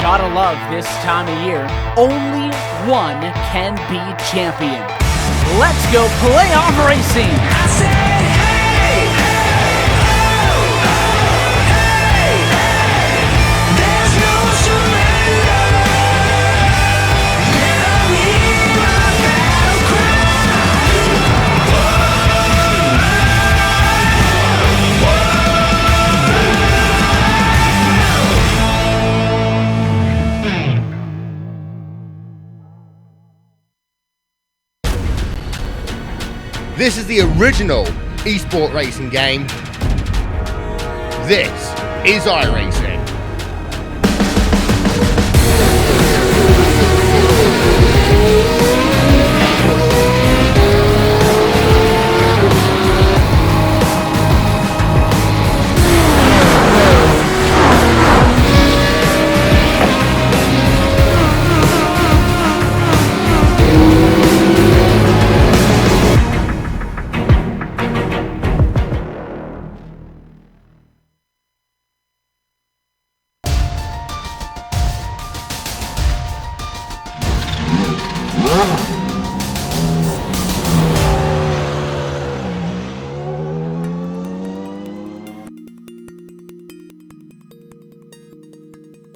Gotta love this time of year. Only one can be champion. Let's go playoff racing. I said, hey, hey, oh, oh, hey, hey, there's no surrender. Let 'em hear my battle cry. This is the original esport racing game. This is iRacing.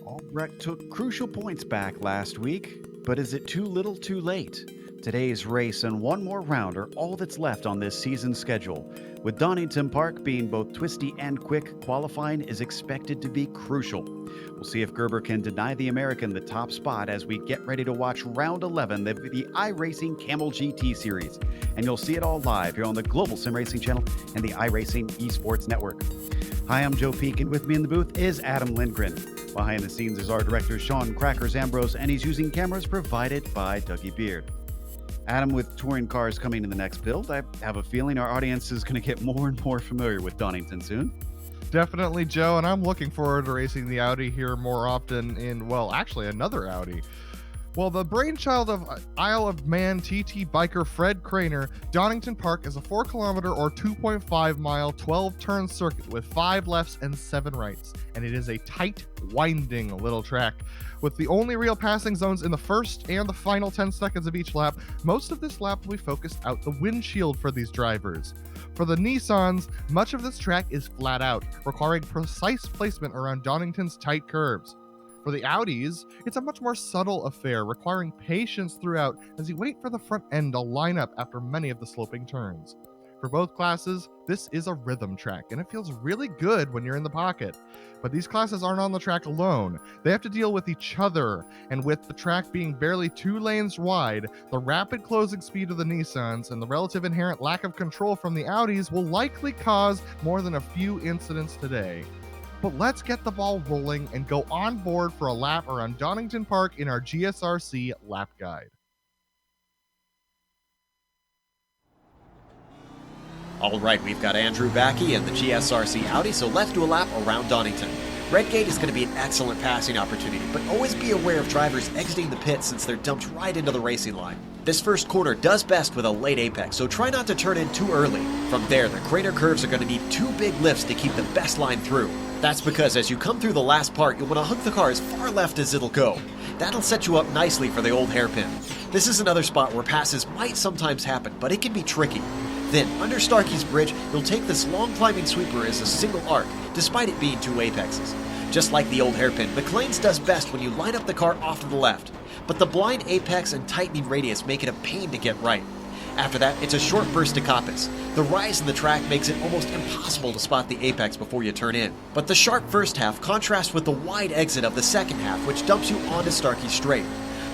Albrecht took crucial points back last week, but is it too little too late? Today's race and one more round are all that's left on this season's schedule. With Donington Park being both twisty and quick, qualifying is expected to be crucial. We'll see if Gerber can deny the American the top spot as we get ready to watch round 11 of the iRacing Kamel GT series. And you'll see it all live here on the Global Sim Racing channel and the iRacing Esports Network. Hi, I'm Joe Peak, and with me in the booth is Adam Lindgren. Behind the scenes is our director, Sean Crackers Ambrose, and he's using cameras provided by Dougie Beard. Adam, with touring cars coming in the next build, I have a feeling our audience is going to get more and more familiar with Donington soon. Definitely, Joe, and I'm looking forward to racing the Audi here more often in, well, actually another Audi. Well, the brainchild of Isle of Man TT biker Fred Craner, Donington Park is a 4-kilometer or 2.5-mile 12-turn circuit with 5 lefts and 7 rights, and it is a tight, winding little track. With the only real passing zones in the first and the final 10 seconds of each lap, most of this lap will be focused out the windshield for these drivers. For the Nissans, much of this track is flat out, requiring precise placement around Donington's tight curves. For the Audis, it's a much more subtle affair, requiring patience throughout as you wait for the front end to line up after many of the sloping turns. For both classes, this is a rhythm track, and it feels really good when you're in the pocket. But these classes aren't on the track alone. They have to deal with each other, and with the track being barely 2 lanes wide, the rapid closing speed of the Nissans and the relative inherent lack of control from the Audis will likely cause more than a few incidents today. But let's get the ball rolling and go on board for a lap around Donington Park in our GSRC lap guide. All right, we've got Andrew Backey and the GSRC Audi, so let's do a lap around Donington. Redgate is going to be an excellent passing opportunity, but always be aware of drivers exiting the pit since they're dumped right into the racing line. This first corner does best with a late apex, so try not to turn in too early. From there, the Craner curves are going to need 2 big lifts to keep the best line through. That's because as you come through the last part, you'll want to hook the car as far left as it'll go. That'll set you up nicely for the old hairpin. This is another spot where passes might sometimes happen, but it can be tricky. Then, under Starkey's Bridge, you'll take this long climbing sweeper as a single arc, despite it being 2 apexes. Just like the old hairpin, McLean's does best when you line up the car off to the left, but the blind apex and tightening radius make it a pain to get right. After that, it's a short burst to Coppice. The rise in the track makes it almost impossible to spot the apex before you turn in. But the sharp first half contrasts with the wide exit of the second half, which dumps you onto Starkey Straight.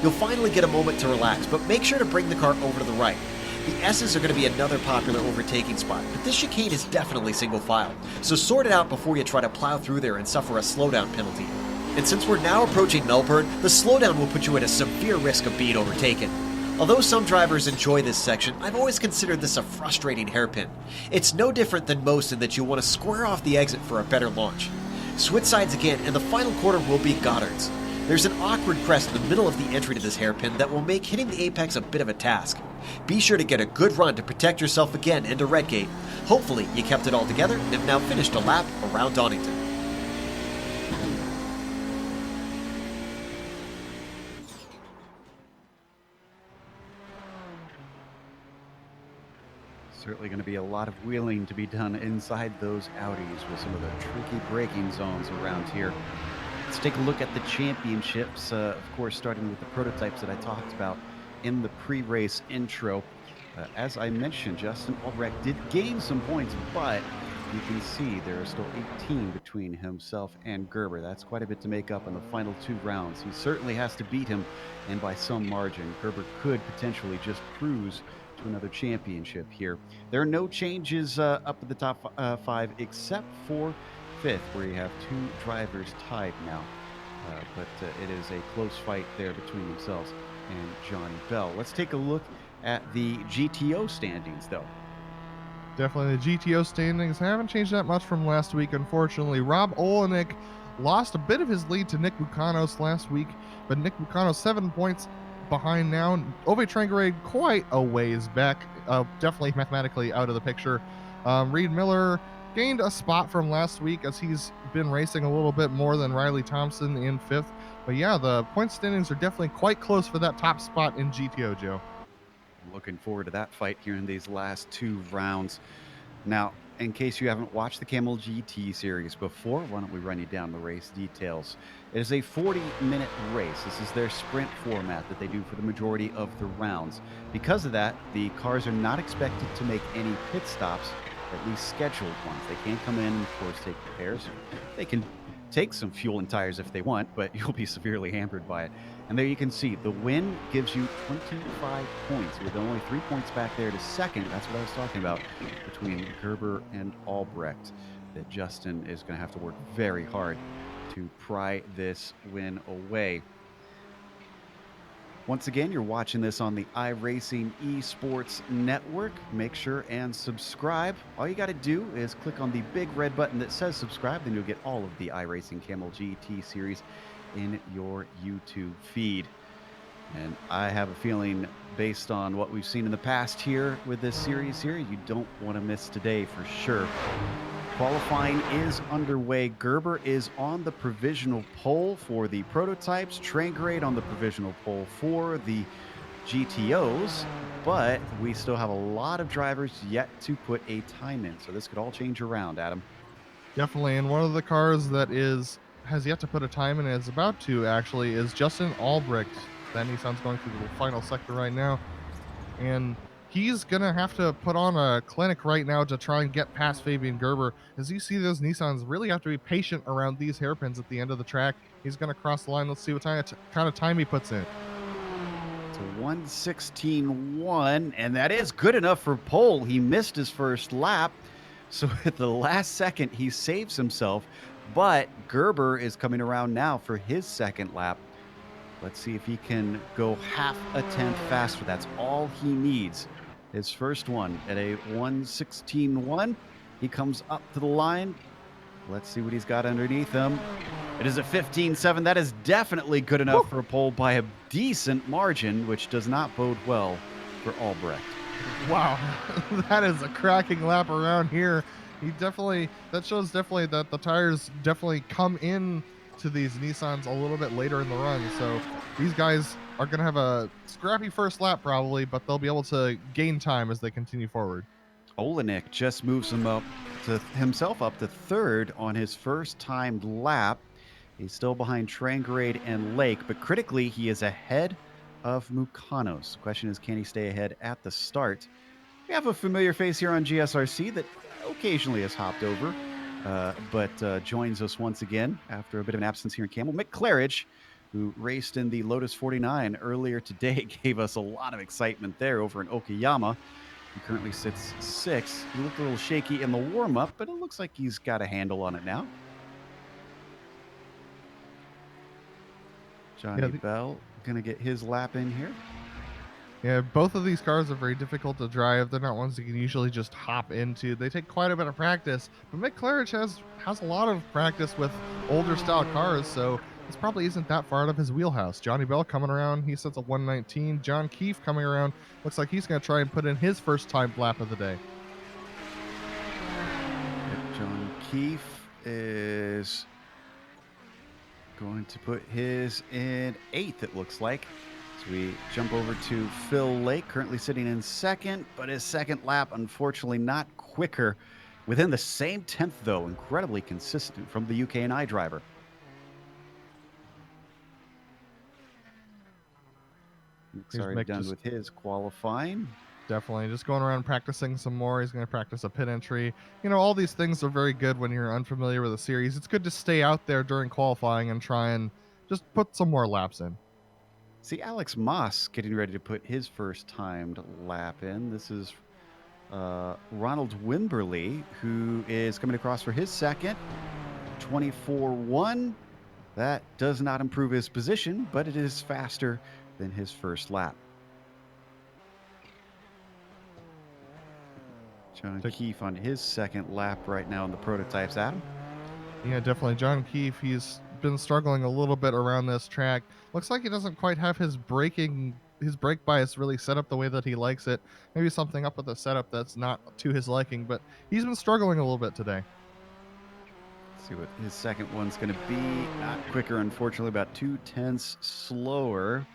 You'll finally get a moment to relax, but make sure to bring the car over to the right. The S's are going to be another popular overtaking spot, but this chicane is definitely single file, so sort it out before you try to plow through there and suffer a slowdown penalty. And since we're now approaching Melbourne, the slowdown will put you at a severe risk of being overtaken. Although some drivers enjoy this section, I've always considered this a frustrating hairpin. It's no different than most in that you'll want to square off the exit for a better launch. Switch sides again, and the final quarter will be Goddard's. There's an awkward crest in the middle of the entry to this hairpin that will make hitting the apex a bit of a task. Be sure to get a good run to protect yourself again into Redgate. Hopefully you kept it all together and have now finished a lap around Donington. Certainly going to be a lot of wheeling to be done inside those Audis with some of the tricky braking zones around here. Let's take a look at the championships. Of course, starting with the prototypes that I talked about in the pre-race intro. As I mentioned, Justin Albrecht did gain some points, but you can see there are still 18 between himself and Gerber. That's quite a bit to make up in the final 2 rounds. He certainly has to beat him, and by some margin. Gerber could potentially just cruise to another championship here. There are no changes up at the top 5 except for 5th, where you have 2 drivers tied now. But it is a close fight there between themselves and Johnny Bell. Let's take a look at the GTO standings, though. Definitely the GTO standings haven't changed that much from last week, unfortunately. Rob Olenek lost a bit of his lead to Nick Bucanos last week, but Nick Bucanos 7 points behind now. Ove Trangarade quite a ways back, definitely mathematically out of the picture. Reed Miller gained a spot from last week as he's been racing a little bit more than Riley Thompson in 5th. But yeah, the point standings are definitely quite close for that top spot in GTO, Joe. I'm looking forward to that fight here in these last 2 rounds. Now, in case you haven't watched the Kamel GT series before, why don't we run you down the race details? It is a 40-minute race. This is their sprint format that they do for the majority of the rounds. Because of that, the cars are not expected to make any pit stops, at least scheduled ones. They can't come in and, of course, take repairs. They can take some fuel and tires if they want, but you'll be severely hampered by it. And there you can see the win gives you 25 points, with only 3 points back there to second. That's what I was talking about between Gerber and Albrecht, that Justin is going to have to work very hard to pry this win away. Once again, you're watching this on the iRacing Esports Network. Make sure and subscribe. All you got to do is click on the big red button that says subscribe, then you'll get all of the iRacing Kamel GT series in your YouTube feed. And I have a feeling, based on what we've seen in the past here with this series here, you don't want to miss today for sure. Qualifying is underway. Gerber is on the provisional pole for the prototypes, Trangrade on the provisional pole for the GTOs, but we still have a lot of drivers yet to put a time in, so this could all change around, Adam. Definitely, and one of the cars that has yet to put a time in, and is about to actually, is Justin Albrecht. That Nissan's going through the final sector right now, and he's gonna have to put on a clinic right now to try and get past Fabian Gerber. As you see, those Nissans really have to be patient around these hairpins at the end of the track. He's gonna cross the line. Let's see what kind of time he puts in. It's a 1:16.1, and that is good enough for pole. He missed his first lap, so at the last second he saves himself, but Gerber is coming around now for his second lap. Let's see if he can go half a tenth faster. That's all he needs. His first one at a 1:16.1. He comes up to the line. Let's see what he's got underneath him. It is a 15.7. That is definitely good enough for a pole by a decent margin, which does not bode well for Albrecht. Wow, that is a cracking lap around here. That shows definitely that the tires definitely come in to these Nissans a little bit later in the run. So these guys are going to have a scrappy first lap probably, but they'll be able to gain time as they continue forward. Olenek just moves himself up to 3rd on his first timed lap. He's still behind Trangrade and Lake, but critically he is ahead of Mukanos. The question is, can he stay ahead at the start? We have a familiar face here on GSRC that occasionally has hopped over, but joins us once again after a bit of an absence here in Kamel. Mick Claridge, who raced in the Lotus 49 earlier today, gave us a lot of excitement there over in Okayama. He currently sits 6th. He looked a little shaky in the warm-up, but it looks like he's got a handle on it now. Johnny Bell gonna get his lap in here. Yeah, both of these cars are very difficult to drive. They're not ones you can usually just hop into. They take quite a bit of practice, but Mick Claridge has a lot of practice with older style cars, so this probably isn't that far out of his wheelhouse. Johnny Bell coming around, he sets a 1:19. John Keefe coming around, looks like he's going to try and put in his first time lap of the day. John Keefe is going to put his in 8th, it looks like. So We jump over to Phil Lake, currently sitting in second, but his second lap, unfortunately, not quicker. Within the same 10th, though, incredibly consistent from the UK&I driver. Nick's Here's already Mick done just with his qualifying. definitely just going around practicing some more. He's going to practice a pit entry. You know, all these things are very good when you're unfamiliar with a series. It's good to stay out there during qualifying and try and just put some more laps in. See Alex Moss getting ready to put his first timed lap in. This is Ronald Wimberly, who is coming across for his second. 24-1. That does not improve his position, but it is faster than his first lap. John Keefe on his second lap right now in the prototypes. Adam? Yeah, definitely. John Keefe, he's been struggling a little bit around this track. Looks like he doesn't quite have his brake bias really set up the way that he likes it. Maybe something up with the setup that's not to his liking, but he's been struggling a little bit today. Let's see what his second one's going to be. Not quicker, unfortunately, about 2/10 slower.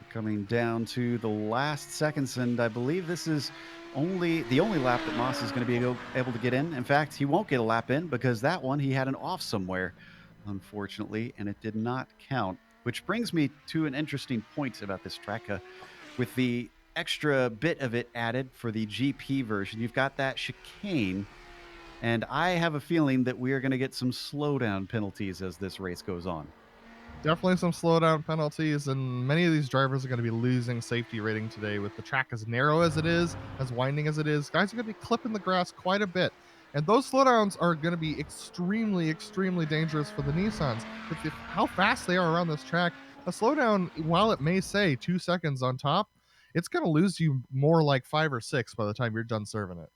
Coming down to the last seconds, and I believe this is the only lap that Moss is going to be able to get in. In fact, he won't get a lap in because that one he had an off somewhere, unfortunately, and it did not count. Which brings me to an interesting point about this track. With the extra bit of it added for the GP version, you've got that chicane, and I have a feeling that we are going to get some slowdown penalties as this race goes on. Definitely some slowdown penalties, and many of these drivers are going to be losing safety rating today with the track as narrow as it is, as winding as it is. Guys are going to be clipping the grass quite a bit. And those slowdowns are going to be extremely, extremely dangerous for the Nissans. If how fast they are around this track, a slowdown, while it may say 2 seconds on top, it's going to lose you more like 5 or 6 by the time you're done serving it.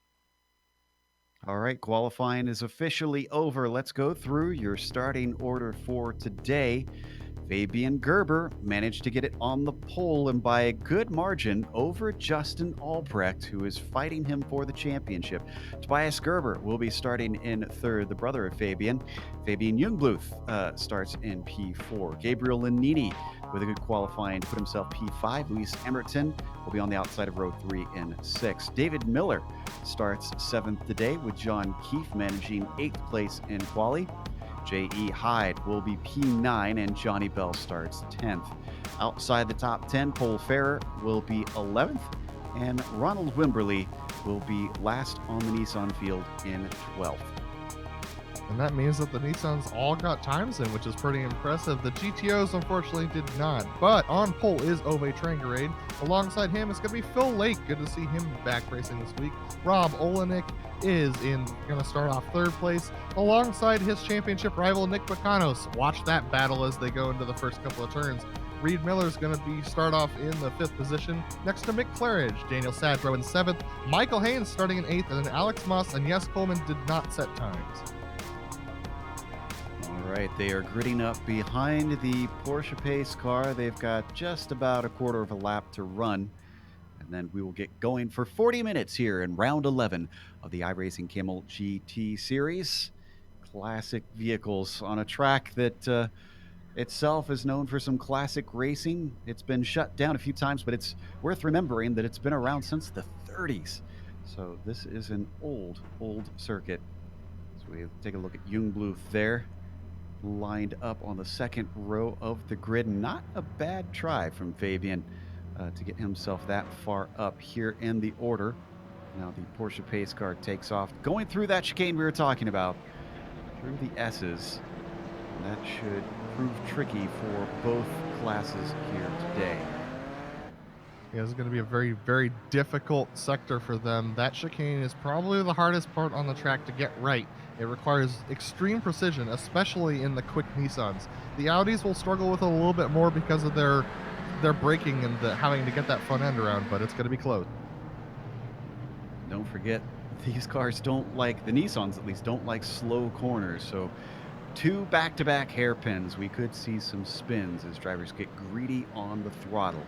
All right, qualifying is officially over. Let's go through your starting order for today. Fabian Gerber managed to get it on the pole and by a good margin over Justin Albrecht, who is fighting him for the championship. Tobias Gerber will be starting in third, the brother of Fabian. Fabian Jungbluth starts in P4. Gabriel Linini with a good qualifying to put himself P5. Luis Emerton will be on the outside of row 3 and 6. David Miller starts 7th today with John Keefe managing 8th place in quali. J.E. Hyde will be P9 and Johnny Bell starts 10th. Outside the top 10, Cole Ferrer will be 11th and Ronald Wimberly will be last on the Nissan field in 12th. And that means that the Nissans all got times in, which is pretty impressive. The GTOs unfortunately did not. But on pole is Ove Trangarade. Alongside him, it's going to be Phil Lake. Good to see him back racing this week. Rob Olenek is going to start off 3rd place alongside his championship rival Nick Bacanos. Watch that battle as they go into the first couple of turns. Reed Miller's going to start off in the 5th position next to Mick Claridge. Daniel Sadrow in 7th. Michael Haynes starting in 8th, and then Alex Moss and Yes Coleman did not set times. All right, they are gritting up behind the Porsche pace car. They've got just about a quarter of a lap to run. And then we will get going for 40 minutes here in round 11 of the iRacing Kamel GT Series. Classic vehicles on a track that itself is known for some classic racing. It's been shut down a few times, but it's worth remembering that it's been around since the 30s. So this is an old circuit. So we take a look at Jungbluth there, lined up on the second row of the grid. Not a bad try from Fabian to get himself that far up here in the order. Now the Porsche pace car takes off, going through that chicane we were talking about, through the S's. And that should prove tricky for both classes here today. Yeah, this is going to be a very, very difficult sector for them. That chicane is probably the hardest part on the track to get right. It requires extreme precision, especially in the quick Nissans. The Audis will struggle with it a little bit more because of their braking and having to get that front end around, but it's going to be close. Don't forget, these cars the Nissans at least, don't like slow corners. So 2 back-to-back hairpins. We could see some spins as drivers get greedy on the throttle.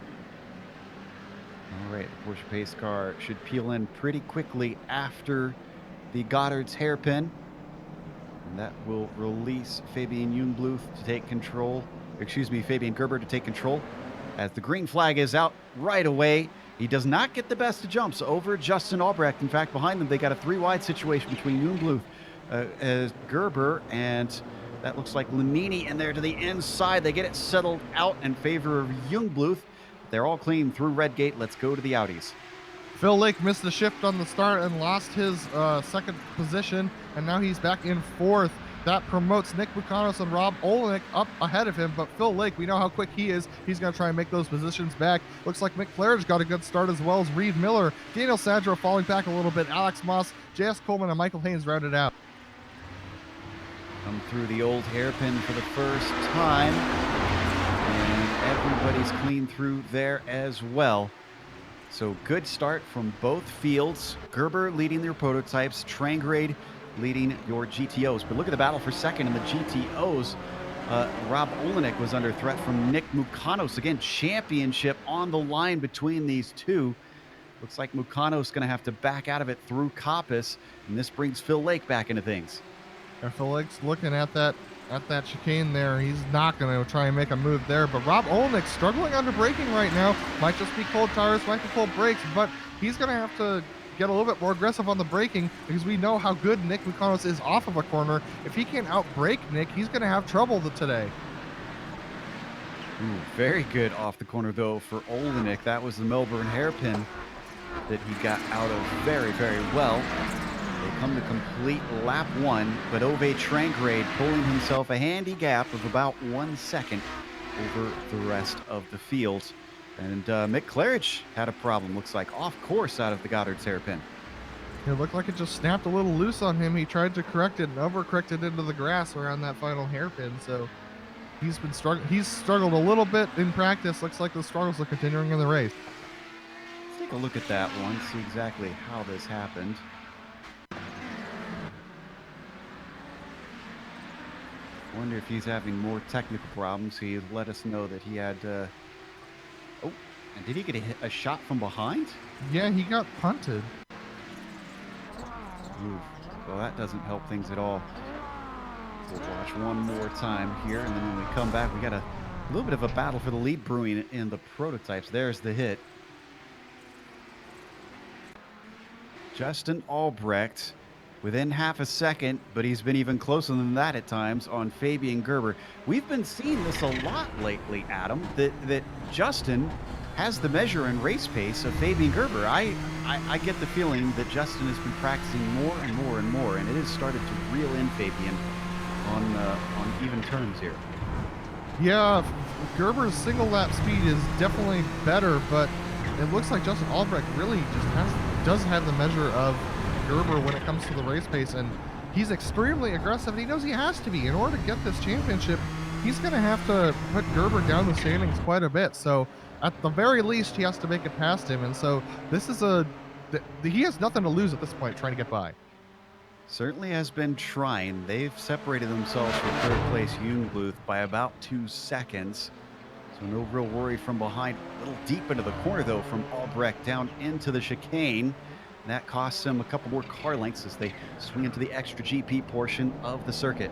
All right, the Porsche pace car should peel in pretty quickly after the Goddard's hairpin. And that will release Fabian Jungbluth to take control. Fabian Gerber to take control. as the green flag is out right away. He does not get the best of jumps over Justin Albrecht. In fact, behind them, they got a 3-wide situation between Jungbluth, Gerber, and that looks like Lanini in there to the inside. They get it settled out in favor of Jungbluth. They're all clean through Red Gate. Let's go to the Audis. Phil Lake missed the shift on the start and lost his second position, and now he's back in fourth. That promotes Nick Bukanos and Rob Olenek up ahead of him, but Phil Lake, we know how quick he is. He's going to try and make those positions back. Looks like Mick Claridge got a good start, as well as Reed Miller. Daniel Sadro falling back a little bit. Alex Moss, J.S. Coleman, and Michael Haynes rounded out. Come through the old hairpin for the first time, and everybody's clean through there as well. So good start from both fields. Gerber leading their prototypes, Trangrade leading your GTOs. But look at the battle for second in the GTOs. Rob Olenek was under threat from Nick Mukanos. Again, championship on the line between these two. Looks like Mukanos going to have to back out of it through Coppice, and this brings Phil Lake back into things. And Phil Lake's looking at that chicane there. He's not going to try and make a move there, but Rob Olenek struggling under braking right now. Might just be cold tires, might be cold brakes, but he's going to have to get a little bit more aggressive on the braking, because we know how good Nick Mukanos is off of a corner. If he can't outbrake Nick, he's going to have trouble today. Ooh, very good off the corner, though, for Olenek. That was the Melbourne hairpin that he got out of very, very well. They come to complete lap one, but Ove Trangrade pulling himself a handy gap of about 1 second over the rest of the field. And Mick Claridge had a problem, looks like, off course out of the Goddard's hairpin. It looked like it just snapped a little loose on him. He tried to correct it and overcorrected into the grass around that final hairpin. So he's struggled a little bit in practice. Looks like the struggles are continuing in the race. Let's take a look at that one, see exactly how this happened. Wonder if he's having more technical problems. He let us know that he had oh, and did he get a shot from behind? Yeah, he got punted. Ooh, well, that doesn't help things at all. We'll watch one more time here, and then when we come back, we got a little bit of a battle for the lead brewing in the prototypes. There's the hit. Justin Albrecht within half a second, but he's been even closer than that at times on Fabian Gerber. We've been seeing this a lot lately, Adam, that Justin has the measure and race pace of Fabian Gerber. I get the feeling that Justin has been practicing more and more and more, and it has started to reel in Fabian on even terms here. Yeah, Gerber's single lap speed is definitely better, but it looks like Justin Albrecht really just does have the measure of Gerber when it comes to the race pace, and he's extremely aggressive, and he knows he has to be. In order to get this championship, he's going to have to put Gerber down the standings quite a bit. So at the very least, he has to make it past him, and so this is he has nothing to lose at this point trying to get by. Certainly has been trying. They've separated themselves from third place Jungbluth by about 2 seconds. So no real worry from behind. A little deep into the corner, though, from Albrecht down into the chicane. That costs him a couple more car lengths as they swing into the extra GP portion of the circuit.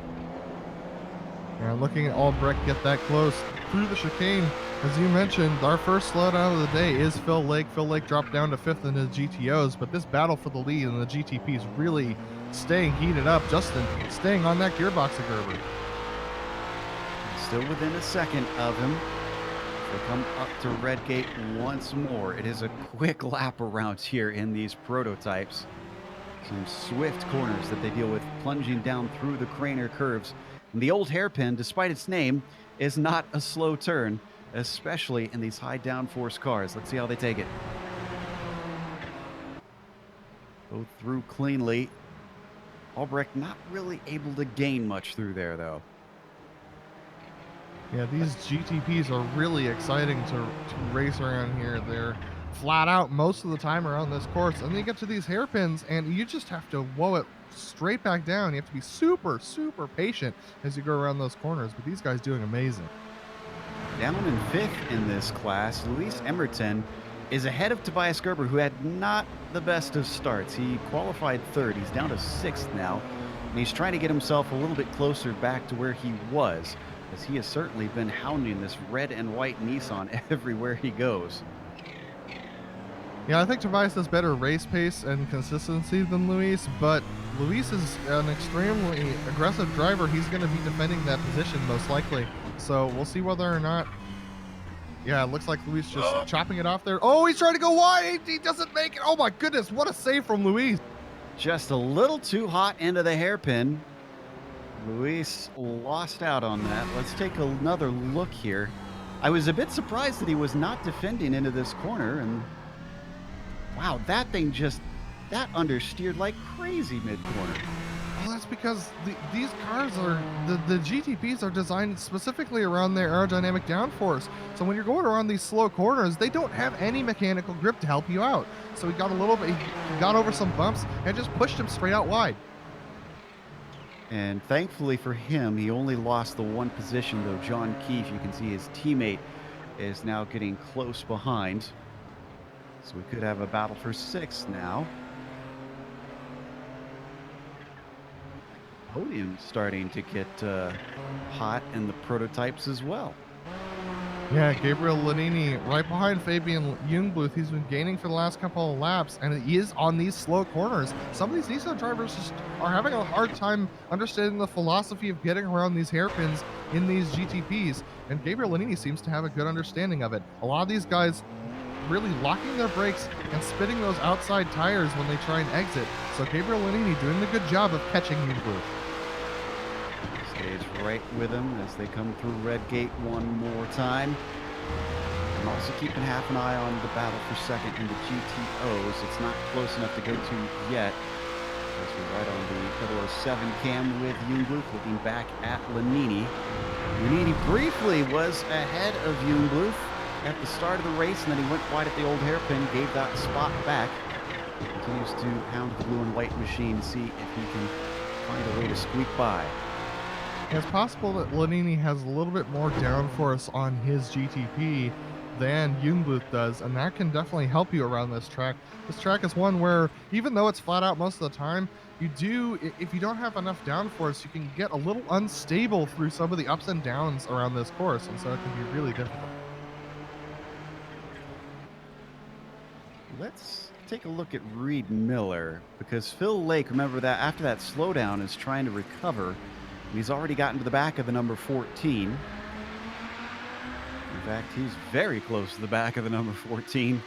Yeah, looking at Albrecht get that close through the chicane. As you mentioned, our first slowdown of the day is Phil Lake. Phil Lake dropped down to 5th in his GTOs, but this battle for the lead in the GTP is really staying heated up. Justin staying on that gearbox of Gerber. Still within a second of him. They come up to Red Gate once more. It is a quick lap around here in these prototypes. Some swift corners that they deal with, plunging down through the Craner curves. And the old hairpin, despite its name, is not a slow turn, especially in these high downforce cars. Let's see how they take it. Go through cleanly. Albrecht not really able to gain much through there, though. Yeah, these GTPs are really exciting to race around here. They're flat out most of the time around this course. And then you get to these hairpins, and you just have to whoa it straight back down. You have to be super, super patient as you go around those corners. But these guys doing amazing. Down in 5th in this class, Luis Emerton is ahead of Tobias Gerber, who had not the best of starts. He qualified 3rd. He's down to 6th now, and he's trying to get himself a little bit closer back to where he was. as he has certainly been hounding this red and white Nissan everywhere he goes. Yeah, I think Tobias has better race pace and consistency than Luis, but Luis is an extremely aggressive driver. He's going to be defending that position most likely. So we'll see whether or not. Yeah, it looks like Luis just chopping it off there. Oh, he's trying to go wide. He doesn't make it. Oh my goodness, what a save from Luis. Just a little too hot into the hairpin. Luis lost out on that. Let's take another look here. I was a bit surprised that he was not defending into this corner, and wow, that thing just, that understeered like crazy mid-corner. Well, that's because these cars are, the GTPs are designed specifically around their aerodynamic downforce. So when you're going around these slow corners, they don't have any mechanical grip to help you out. So he got a little bit, he got over some bumps and just pushed him straight out wide. And thankfully for him, he only lost the one position, though John Keefe, you can see his teammate is now getting close behind. So we could have a battle for 6th now. Podium starting to get hot in the prototypes as well. Yeah, Gabriel Lanini right behind Fabian Jungbluth. He's been gaining for the last couple of laps, and he is on these slow corners. Some of these Nissan drivers just are having a hard time understanding the philosophy of getting around these hairpins in these GTPs, and Gabriel Lanini seems to have a good understanding of it. A lot of these guys really locking their brakes and spitting those outside tires when they try and exit. So Gabriel Lanini doing a good job of catching Jungbluth. Stays right with him as they come through Red Gate one more time. And also keeping half an eye on the battle for 2nd in the GTOs. It's not close enough to go to yet. As we're right on the 007 cam with Jungbluth looking back at Lanini. Lanini briefly was ahead of Jungbluth at the start of the race, and then he went wide at the old hairpin, gave that spot back. Continues to hound the blue and white machine, see if he can find a way to squeak by. It's possible that Lanini has a little bit more downforce on his GTP than Jungbluth does, and that can definitely help you around this track. This track is one where, even though it's flat out most of the time, if you don't have enough downforce, you can get a little unstable through some of the ups and downs around this course, and so it can be really difficult. Let's take a look at Reed Miller, because Phil Lake, remember that after that slowdown, is trying to recover. He's already gotten to the back of the number 14. In fact, he's very close to the back of the number 14.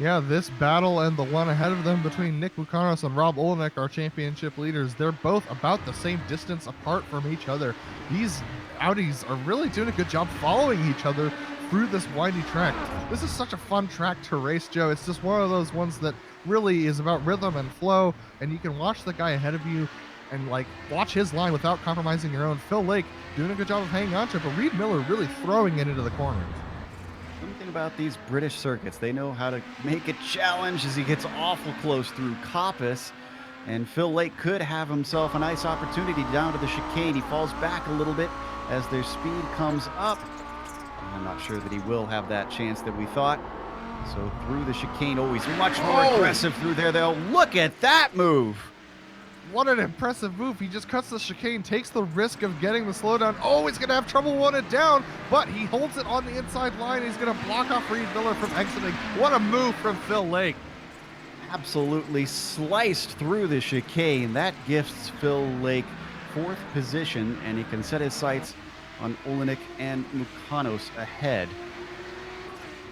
Yeah, this battle and the one ahead of them between Nick Lucanos and Rob Olenek, our championship leaders, they're both about the same distance apart from each other. These Audis are really doing a good job following each other through this windy track. This is such a fun track to race, Joe. It's just one of those ones that really is about rhythm and flow, and you can watch the guy ahead of you and like watch his line without compromising your own. Phil Lake doing a good job of hanging on to it, but Reed Miller really throwing it into the corners. Something about these British circuits, they know how to make a challenge as he gets awful close through Coppice, and Phil Lake could have himself a nice opportunity down to the chicane. He falls back a little bit as their speed comes up. I'm not sure that he will have that chance that we thought. So through the chicane, always much more aggressive through there, though. Look at that move. What an impressive move. He just cuts the chicane, takes the risk of getting the slowdown. Oh, he's going to have trouble wanting it down, but he holds it on the inside line. He's going to block off Reed Miller from exiting. What a move from Phil Lake. Absolutely sliced through the chicane. That gifts Phil Lake 4th position, and he can set his sights on Olenek and Mukanos ahead.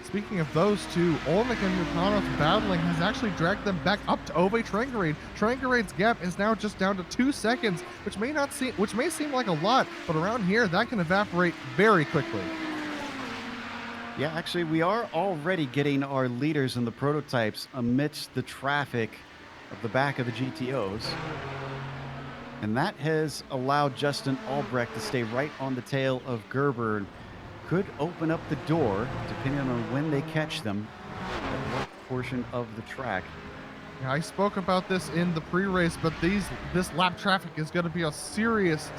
Speaking of those two, Olenek and Mukanos battling has actually dragged them back up to Ove Trangarade. Trangarade's gap is now just down to 2 seconds, which may seem like a lot, but around here that can evaporate very quickly. Yeah, actually, we are already getting our leaders in the prototypes amidst the traffic of the back of the GTOs. And that has allowed Justin Albrecht to stay right on the tail of Gerber. Could open up the door, depending on when they catch them, at what portion of the track. Yeah, I spoke about this in the pre-race, but this lap traffic is going to be a serious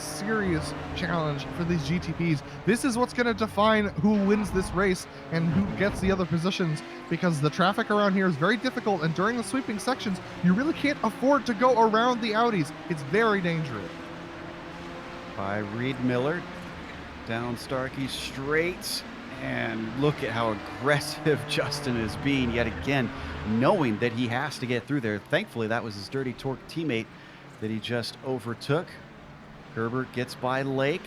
challenge for these GTPs. This is what's going to define who wins this race and who gets the other positions, because the traffic around here is very difficult, and during the sweeping sections, you really can't afford to go around the Audis. It's very dangerous. By Reed Miller. Down Starkey straight. And look at how aggressive Justin is being yet again, knowing that he has to get through there. Thankfully, that was his Dirty Torque teammate that he just overtook. Gerber gets by Lake.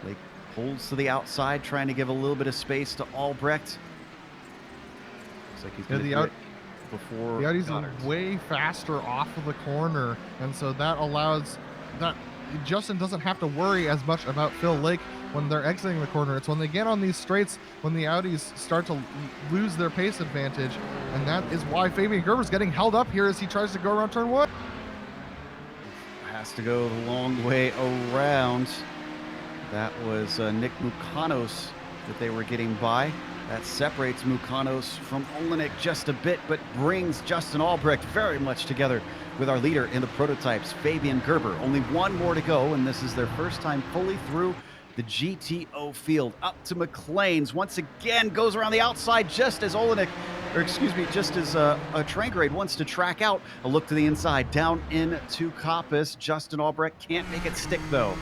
Lake pulls to the outside, trying to give a little bit of space to Albrecht. Looks like he's going to do it before the Audi's Goddard. way faster off of the corner, and so that allows that Justin doesn't have to worry as much about Phil Lake when they're exiting the corner. It's when they get on these straights when the Audis start to lose their pace advantage, and that is why Fabian Gerber's getting held up here as he tries to go around turn 1. Has to go the long way around. That was Nick Mukanos that they were getting by. That separates Mukanos from Olenek just a bit, but brings Justin Albrecht very much together with our leader in the prototypes, Fabian Gerber. Only one more to go, and this is their first time fully through the GTO field. Up to McLean's once again, goes around the outside just as Olenek, or excuse me, just as a Trangrade wants to track out. A look to the inside, down into Coppice. Justin Albrecht can't make it stick though.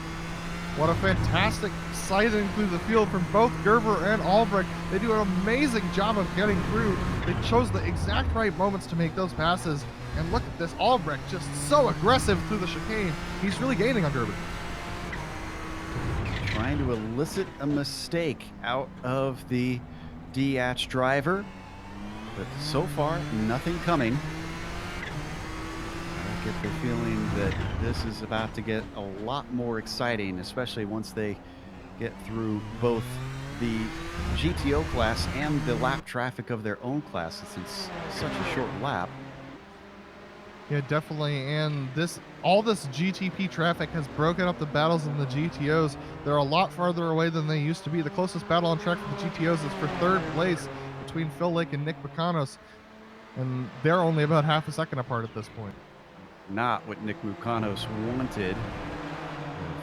What a fantastic sighting through the field from both Gerber and Albrecht. They do an amazing job of getting through. They chose the exact right moments to make those passes. And look at this, Albrecht just so aggressive through the chicane. He's really gaining on Gerber. Trying to elicit a mistake out of the DH driver, but so far nothing coming. I get the feeling that this is about to get a lot more exciting, especially once they get through both the GTO class and the lap traffic of their own class, since it's such a short lap. Yeah, definitely. And all this GTP traffic has broken up the battles in the GTOs. They're a lot farther away than they used to be. The closest battle on track for the GTOs is for 3rd place between Phil Lake and Nick Mukanos, and they're only about half a second apart at this point. Not what Nick Mukanos wanted.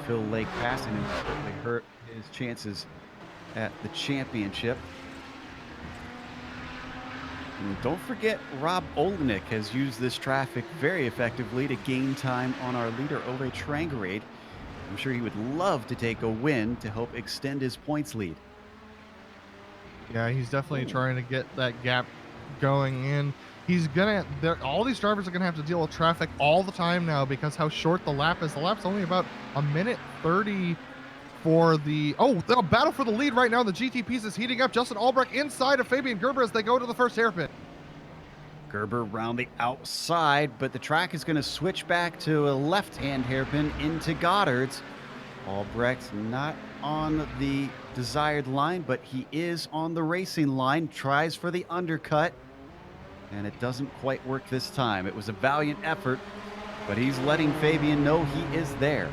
Phil Lake passing him certainly hurt his chances at the championship. And don't forget, Rob Olenek has used this traffic very effectively to gain time on our leader, Ole Trangrade. I'm sure he would love to take a win to help extend his points lead. Yeah, he's definitely trying to get that gap going in. All these drivers are gonna have to deal with traffic all the time now because how short the lap is. The lap's only about a minute 30 for the battle for the lead right now. The GTPs is heating up. Justin Albrecht inside of Fabian Gerber as they go to the first hairpin. Gerber around the outside, but the track is going to switch back to a left-hand hairpin into Goddard's. Albrecht not on the desired line, but he is on the racing line. Tries for the undercut, and it doesn't quite work this time. It was a valiant effort, but he's letting Fabian know he is there.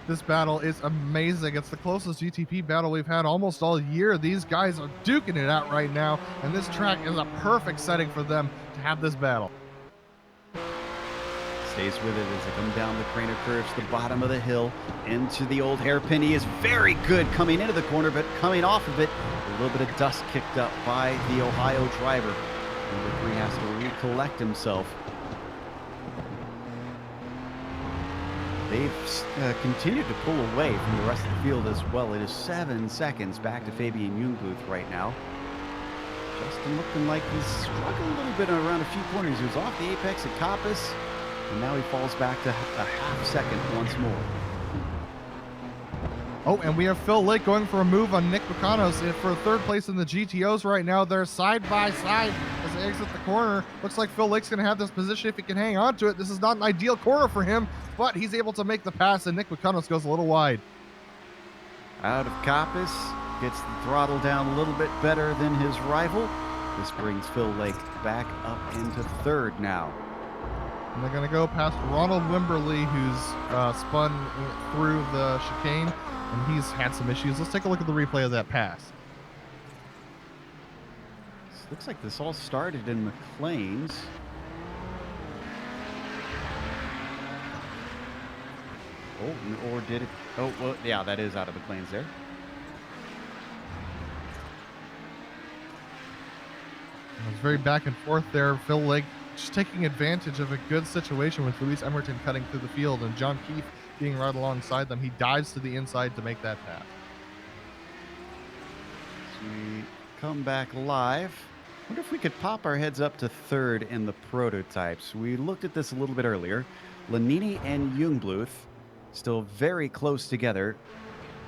This battle is amazing. It's the closest GTP battle we've had almost all year. These guys are duking it out right now, and this track is a perfect setting for them to have this battle. Stays with it as they come down the Craner curves, the bottom of the hill, into the old hairpin. He is very good coming into the corner, but coming off of it, a little bit of dust kicked up by the Ohio driver. Number 3 has to recollect himself. They've continued to pull away from the rest of the field as well. It is 7 seconds back to Fabian Jungbluth right now. Justin looking like he's struggling a little bit around a few corners. He was off the apex at Coppice, and now he falls back to a half second once more. Oh, and we have Phil Lake going for a move on Nick Mukanos for 3rd place in the GTOs right now. They're side by side as they exit the corner. Looks like Phil Lake's going to have this position if he can hang on to it. This is not an ideal corner for him, but he's able to make the pass, and Nick Mukanos goes a little wide. Out of Coppice, gets the throttle down a little bit better than his rival. This brings Phil Lake back up into 3rd now. And they're going to go past Ronald Wimberly, who's spun through the chicane, and he's had some issues. Let's take a look at the replay of that pass. Looks like this all started in McLean's. Oh, or did it? Oh, well, yeah, that is out of McLean's there. It was very back and forth there. Phil Lake just taking advantage of a good situation with Luis Emerton cutting through the field and John Keefe being right alongside them. He dives to the inside to make that pass. We come back live. Wonder if we could pop our heads up to third in the prototypes. We looked at this a little bit earlier. Lanini and Jungbluth still very close together,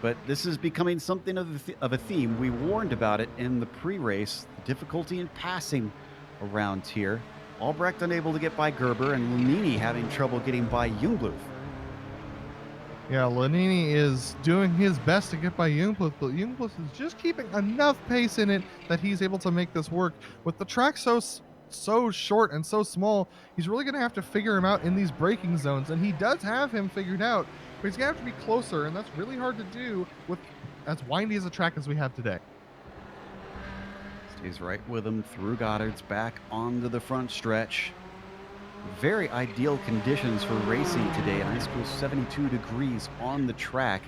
but this is becoming something of a theme. We warned about it in the pre-race, the difficulty in passing around here. Albrecht unable to get by Gerber, and Lanini having trouble getting by Jungbluth. Yeah, Lanini is doing his best to get by Jungbluth, but Jungbluth is just keeping enough pace in it that he's able to make this work. With the track so short and so small, he's really going to have to figure him out in these braking zones, and he does have him figured out, but he's going to have to be closer, and that's really hard to do with as windy as a track as we have today. Stays right with him through Goddard's, back onto the front stretch. Very ideal conditions for racing today. A nice cool 72 degrees on the track.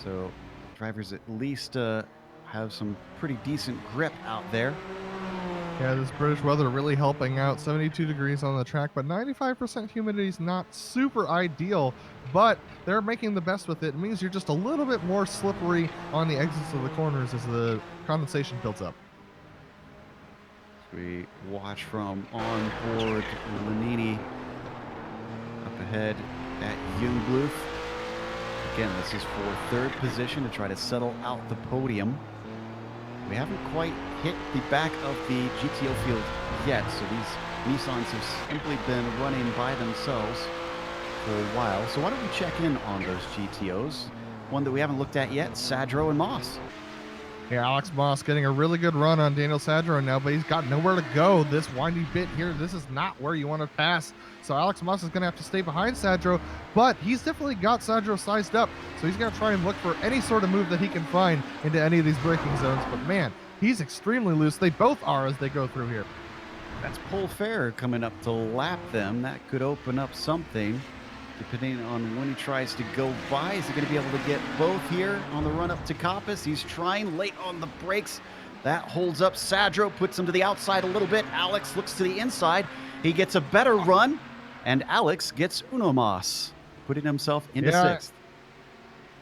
So drivers at least have some pretty decent grip out there. Yeah, this British weather really helping out. 72 degrees on the track, but 95% humidity is not super ideal, but they're making the best with it. It means you're just a little bit more slippery on the exits of the corners as the condensation builds up. We watch from on board Lanini up ahead at Jungbluth. Again, this is for third position to try to settle out the podium. We haven't quite hit the back of the GTO field yet, so these Nissans have simply been running by themselves for a while. So why don't we check in on those GTOs? One that we haven't looked at yet, Sadro and Moss. Yeah, Alex Moss getting a really good run on Daniel Sadro now, but he's got nowhere to go. This windy bit here, this is not where you want to pass. So Alex Moss is going to have to stay behind Sadro, but he's definitely got Sadro sized up. So he's going to try and look for any sort of move that he can find into any of these braking zones. But man, he's extremely loose. They both are as they go through here. That's Paul Ferrer coming up to lap them. That could open up something. Depending on when he tries to go by, is he going to be able to get both here on the run up to Coppice? He's trying late on the brakes. That holds up Sadro, puts him to the outside a little bit. Alex looks to the inside. He gets a better run, and Alex gets Uno Mas, putting himself into sixth.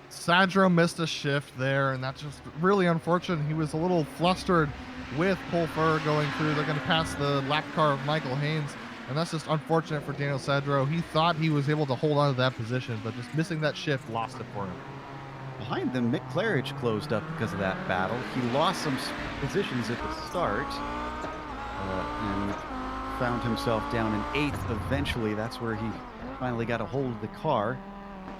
Sadro missed a shift there, and that's just really unfortunate. He was a little flustered with Paul Ferrer going through. They're going to pass the lap car of Michael Haynes. And that's just unfortunate for Daniel Sadro. He thought he was able to hold on to that position, but just missing that shift lost it for him. Behind them, Mick Claridge closed up because of that battle. He lost some positions at the start and found himself down in eighth eventually. That's where he finally got a hold of the car.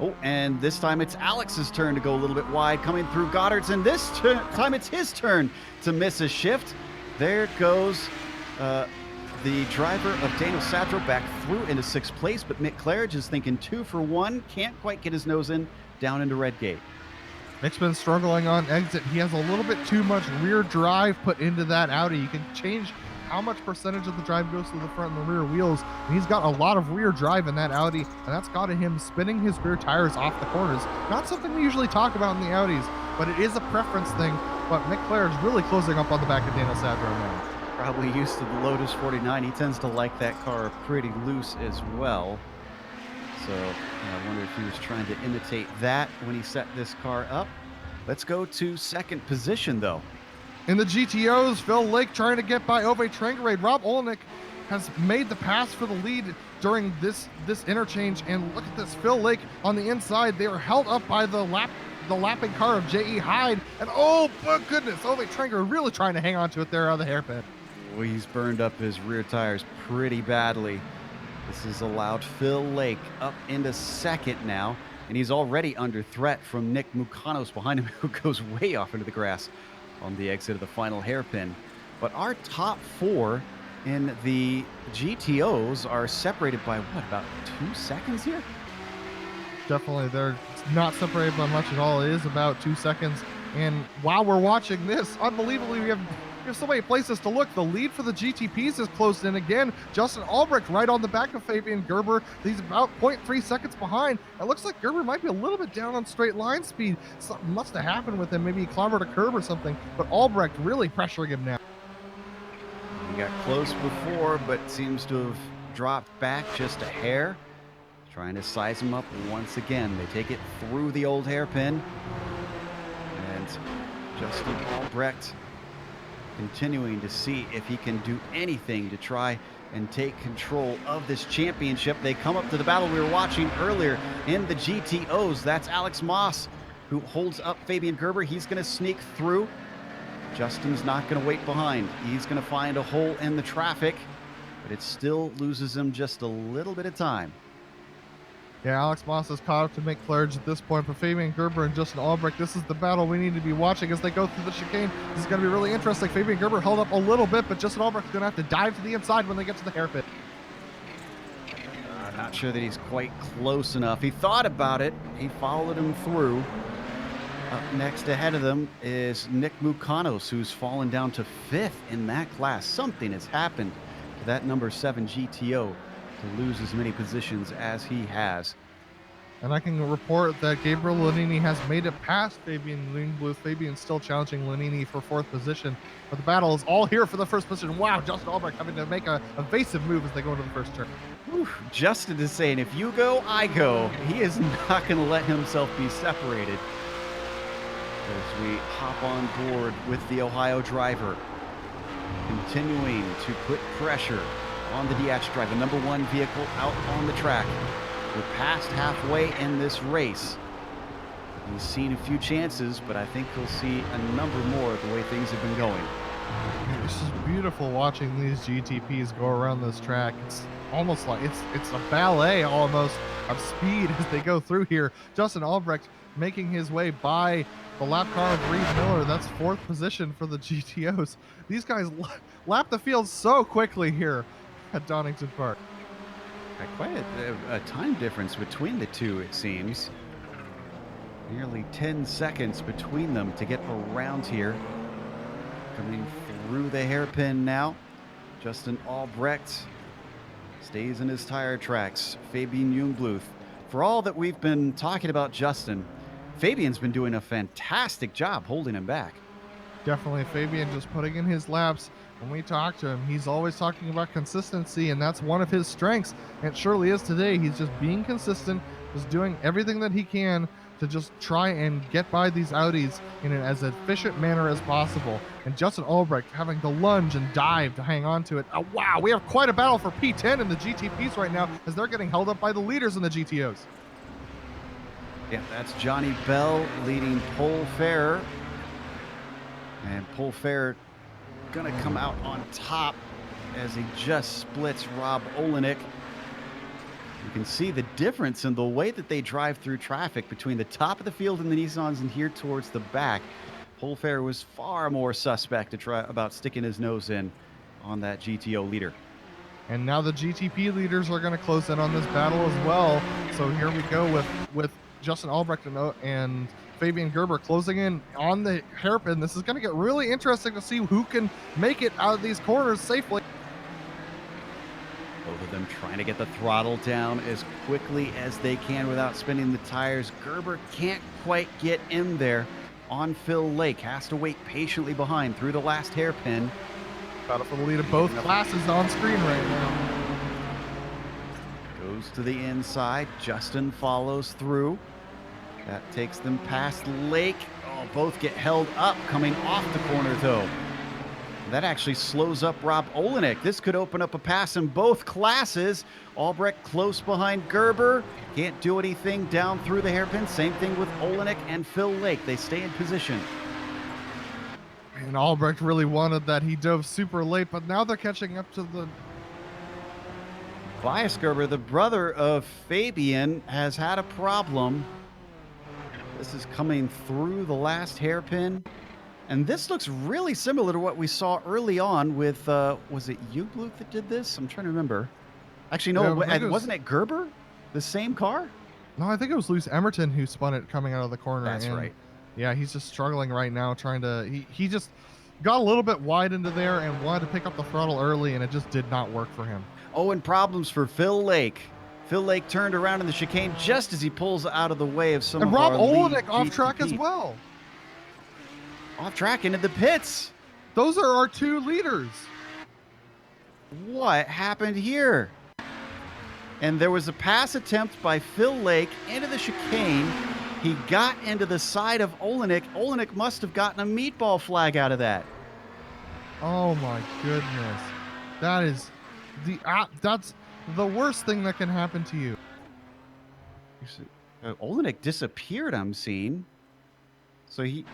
Oh, and this time it's Alex's turn to go a little bit wide, coming through Goddard's, and this time it's his turn to miss a shift. There goes the driver of Daniel Sadro back through into sixth place, but Mick Claridge is thinking 2 for 1. Can't quite get his nose in down into Redgate. Mick's been struggling on exit. He has a little bit too much rear drive put into that Audi. You can change how much percentage of the drive goes to the front and the rear wheels. And he's got a lot of rear drive in that Audi, and that's got him spinning his rear tires off the corners. Not something we usually talk about in the Audis, but it is a preference thing. But Mick Claridge really closing up on the back of Daniel Sadro now. Probably used to the Lotus 49. He tends to like that car pretty loose as well. So I wonder if he was trying to imitate that when he set this car up. Let's go to second position, though. In the GTOs, Phil Lake trying to get by Ove Trangerade. Rob Olenek has made the pass for the lead during this interchange. And look at this, Phil Lake on the inside. They are held up by the lapping car of J.E. Hyde. And oh, my goodness, Ove Trangerade really trying to hang on to it there on the hairpin. Well, he's burned up his rear tires pretty badly. This has allowed Phil Lake up into second now, and he's already under threat from Nick Mukanos behind him, who goes way off into the grass on the exit of the final hairpin. But our top 4 in the GTOs are separated by, what, about 2 seconds here? Definitely, they're not separated by much at all. It is about 2 seconds. And while we're watching this, unbelievably, we have so many places to look. The lead for the GTPs is closed in again. Justin Albrecht right on the back of Fabian Gerber. He's about 0.3 seconds behind. It looks like Gerber might be a little bit down on straight line speed. Something must have happened with him. Maybe he clobbered a curb or something. But Albrecht really pressuring him now. He got close before, but seems to have dropped back just a hair. Trying to size him up once again. They take it through the old hairpin. And Justin Albrecht continuing to see if he can do anything to try and take control of this championship. They come up to the battle we were watching earlier in the GTOs. That's Alex Moss, who holds up Fabian Gerber. He's going to sneak through. Justin's not going to wait behind. He's going to find a hole in the traffic, but it still loses him just a little bit of time. Yeah, Alex Moss is caught up to make Claridge at this point, but Fabian Gerber and Justin Albrecht, this is the battle we need to be watching as they go through the chicane. This is going to be really interesting. Fabian Gerber held up a little bit, but Justin Albrecht's going to have to dive to the inside when they get to the hairpin. Not sure that he's quite close enough. He thought about it. He followed him through. Up next ahead of them is Nick Mukanos, who's fallen down to 5th in that class. Something has happened to that number 7 GTO to lose as many positions as he has. And I can report that Gabriel Lanini has made it past Fabian Lundbluth. Fabian's still challenging Lanini for 4th position, but the battle is all here for the 1st position. Wow, Justin Albrecht having to make a evasive move as they go into the first turn. Whew, Justin is saying, if you go, I go. He is not going to let himself be separated. As we hop on board with the Ohio driver, continuing to put pressure on the DH drive, the number 1 vehicle out on the track. We're past halfway in this race. He's seen a few chances, but I think he'll see a number more the way things have been going. It's just beautiful watching these GTPs go around this track. It's almost like it's a ballet almost of speed as they go through here. Justin Albrecht making his way by the lap car of Reed Miller. That's 4th position for the GTOs. These guys lap the field so quickly here at Donington Park. Quite a time difference between the two, it seems. Nearly 10 seconds between them to get around here. Coming through the hairpin now. Justin Albrecht stays in his tire tracks. Fabian Jungbluth. For all that we've been talking about Justin, Fabian's been doing a fantastic job holding him back. Definitely, Fabian just putting in his laps. When we talk to him, he's always talking about consistency, and that's one of his strengths. And it surely is today. He's just being consistent, just doing everything that he can to just try and get by these Audis in as efficient manner as possible. And Justin Albrecht having to lunge and dive to hang on to it. Oh, wow, we have quite a battle for P10 in the GTPs right now as they're getting held up by the leaders in the GTOs. Yeah, that's Johnny Bell leading Pole Fair. And Pole Fair gonna come out on top as he just splits Rob Olenek. You can see the difference in the way that they drive through traffic between the top of the field and the Nissans and here towards the back. Pole Fair was far more suspect to try about sticking his nose in on that GTO leader. And now the GTP leaders are going to close in on this battle as well. So here we go with Justin Albrecht and Fabian Gerber closing in on the hairpin. This is going to get really interesting to see who can make it out of these corners safely. Both of them trying to get the throttle down as quickly as they can without spinning the tires. Gerber can't quite get in there on Phil Lake. Has to wait patiently behind through the last hairpin. Battle for the lead of both classes on screen right now. Goes to the inside. Justin follows through. That takes them past Lake. Oh, both get held up coming off the corner, though. That actually slows up Rob Olenek. This could open up a pass in both classes. Albrecht close behind Gerber. Can't do anything down through the hairpin. Same thing with Olenek and Phil Lake. They stay in position. And Albrecht really wanted that. He dove super late, but now they're catching up to the... Weisgerber, the brother of Fabian, has had a problem. This is coming through the last hairpin. And this looks really similar to what we saw early on with, was it Jungbluth that did this? I'm trying to remember. Actually, no, wasn't it Gerber? The same car? No, I think it was Lewis Emerton who spun it coming out of the corner. That's right. Yeah, he's just struggling right now, trying to... He just got a little bit wide into there and wanted to pick up the throttle early, and it just did not work for him. Oh, and problems for Phil Lake. Phil Lake turned around in the chicane just as he pulls out of the way of some and of Rob our Olenek lead off track GTP. as well. Off track into the pits. Those are our two leaders. What happened here? And there was a pass attempt by Phil Lake into the chicane. He got into the side of Olenek. Olenek must have gotten a meatball flag out of that. Oh my goodness. That's the worst thing that can happen to you. Olenek disappeared, I'm seeing. So he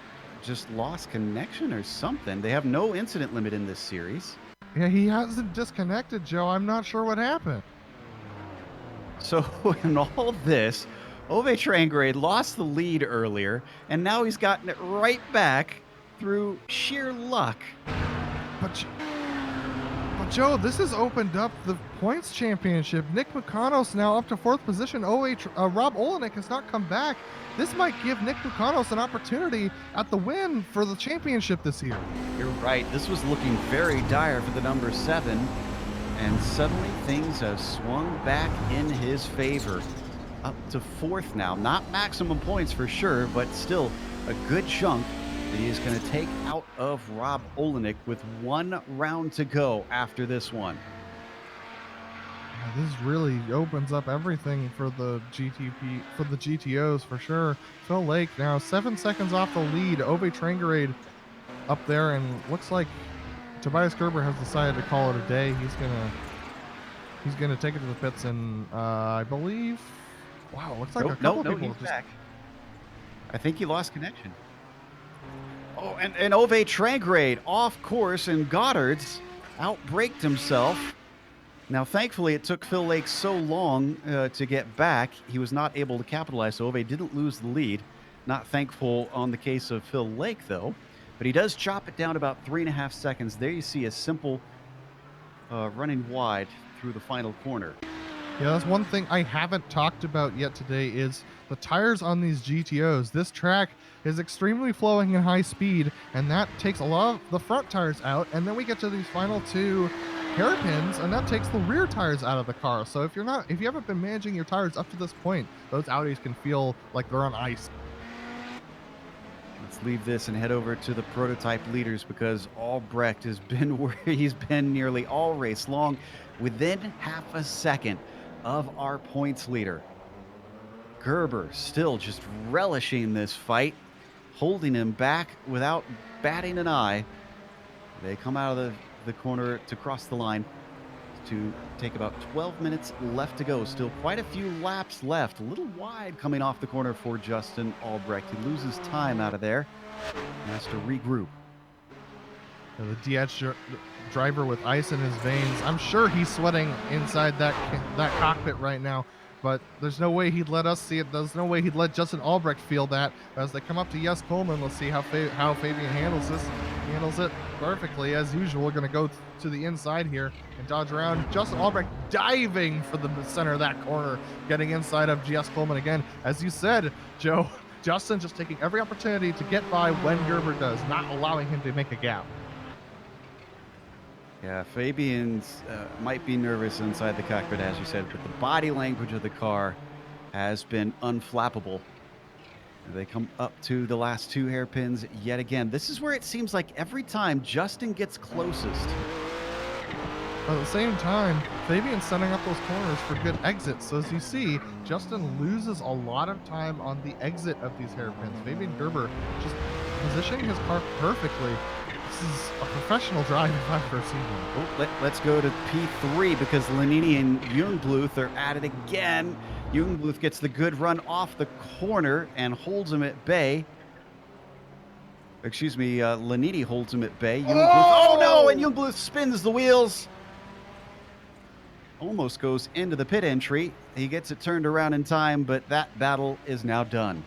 just lost connection or something. They have no incident limit in this series. Yeah, he hasn't disconnected, Joe. I'm not sure what happened. So in all this, Ove Trangrade lost the lead earlier, and now he's gotten it right back through sheer luck. But Joe, this has opened up the points championship. Nick Mukanos now up to 4th position. Rob Olenek has not come back. This might give Nick Mukanos an opportunity at the win for the championship this year. You're right. This was looking very dire for the number 7, and suddenly things have swung back in his favor. Up to 4th now. Not maximum points for sure, but still a good chunk that he is going to take out of Rob Olenek with 1 round to go after this one. Yeah, this really opens up everything for the GTOs for sure. Phil Lake now 7 seconds off the lead. Ove Trangrade up there, and looks like Tobias Gerber has decided to call it a day. He's gonna take it to the pits, and I believe. Wow, looks like a couple of people he's back. I think he lost connection. Oh, and Ove Trangrade off course, and Goddard's outbraked himself. Now, thankfully, it took Phil Lake so long to get back. He was not able to capitalize, so Ove didn't lose the lead. Not thankful on the case of Phil Lake, though. But he does chop it down about 3.5 seconds. There you see a simple running wide through the final corner. Yeah, that's one thing I haven't talked about yet today is the tires on these GTOs. This track is extremely flowing and high speed, and that takes a lot of the front tires out, and then we get to these final 2 hairpins, and that takes the rear tires out of the car. So if you haven't been managing your tires up to this point, those Audis can feel like they're on ice. Let's leave this and head over to the prototype leaders, because Albrecht has been where he's been nearly all race long, within half a second of our points leader. Gerber still just relishing this fight, holding him back without batting an eye. They come out of the corner to cross the line to take about 12 minutes left to go. Still quite a few laps left. A little wide coming off the corner for Justin Albrecht. He loses time out of there and has to regroup. The DH driver with ice in his veins. I'm sure he's sweating inside that cockpit right now, but there's no way he'd let us see it. There's no way he'd let Justin Albrecht feel that. As they come up to Jess Coleman, let's see how Fabian handles this. He handles it perfectly as usual. We're going to go to the inside here and dodge around. Justin Albrecht diving for the center of that corner, getting inside of Jess Coleman again. As you said, Joe, Justin just taking every opportunity to get by when Gerber does, not allowing him to make a gap. Yeah, Fabian's might be nervous inside the cockpit, as you said, but the body language of the car has been unflappable. They come up to the last 2 hairpins yet again. This is where it seems like every time Justin gets closest. But at the same time, Fabian's setting up those corners for good exits. So as you see, Justin loses a lot of time on the exit of these hairpins. Fabian Gerber just positioning his car perfectly. This is a professional drive if I've ever seen one. Oh, let's go to P3, because Lanini and Jungbluth are at it again. Jungbluth gets the good run off the corner and holds him at bay. Excuse me, Lanini holds him at bay. Oh no, and Jungbluth spins the wheels. Almost goes into the pit entry. He gets it turned around in time, but that battle is now done.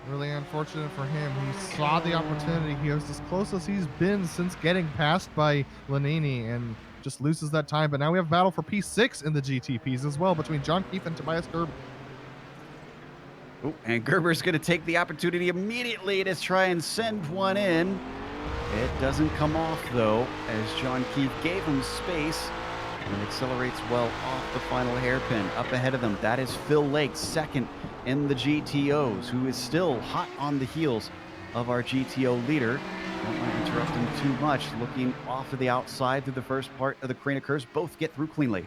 Really unfortunate for him. He saw the opportunity. He was as close as he's been since getting passed by Lanini and just loses that time. But now we have a battle for P6 in the GTPs as well between John Keefe and Tobias Gerber. Oh, and Gerber's going to take the opportunity immediately to try and send one in. It doesn't come off, though, as John Keefe gave him space and accelerates well off the final hairpin. Up ahead of them, that is Phil Lake, second in the GTOs, who is still hot on the heels of our GTO leader. Don't want to interrupt him too much. Looking off to the outside through the first part of the crane occurs. Both get through cleanly.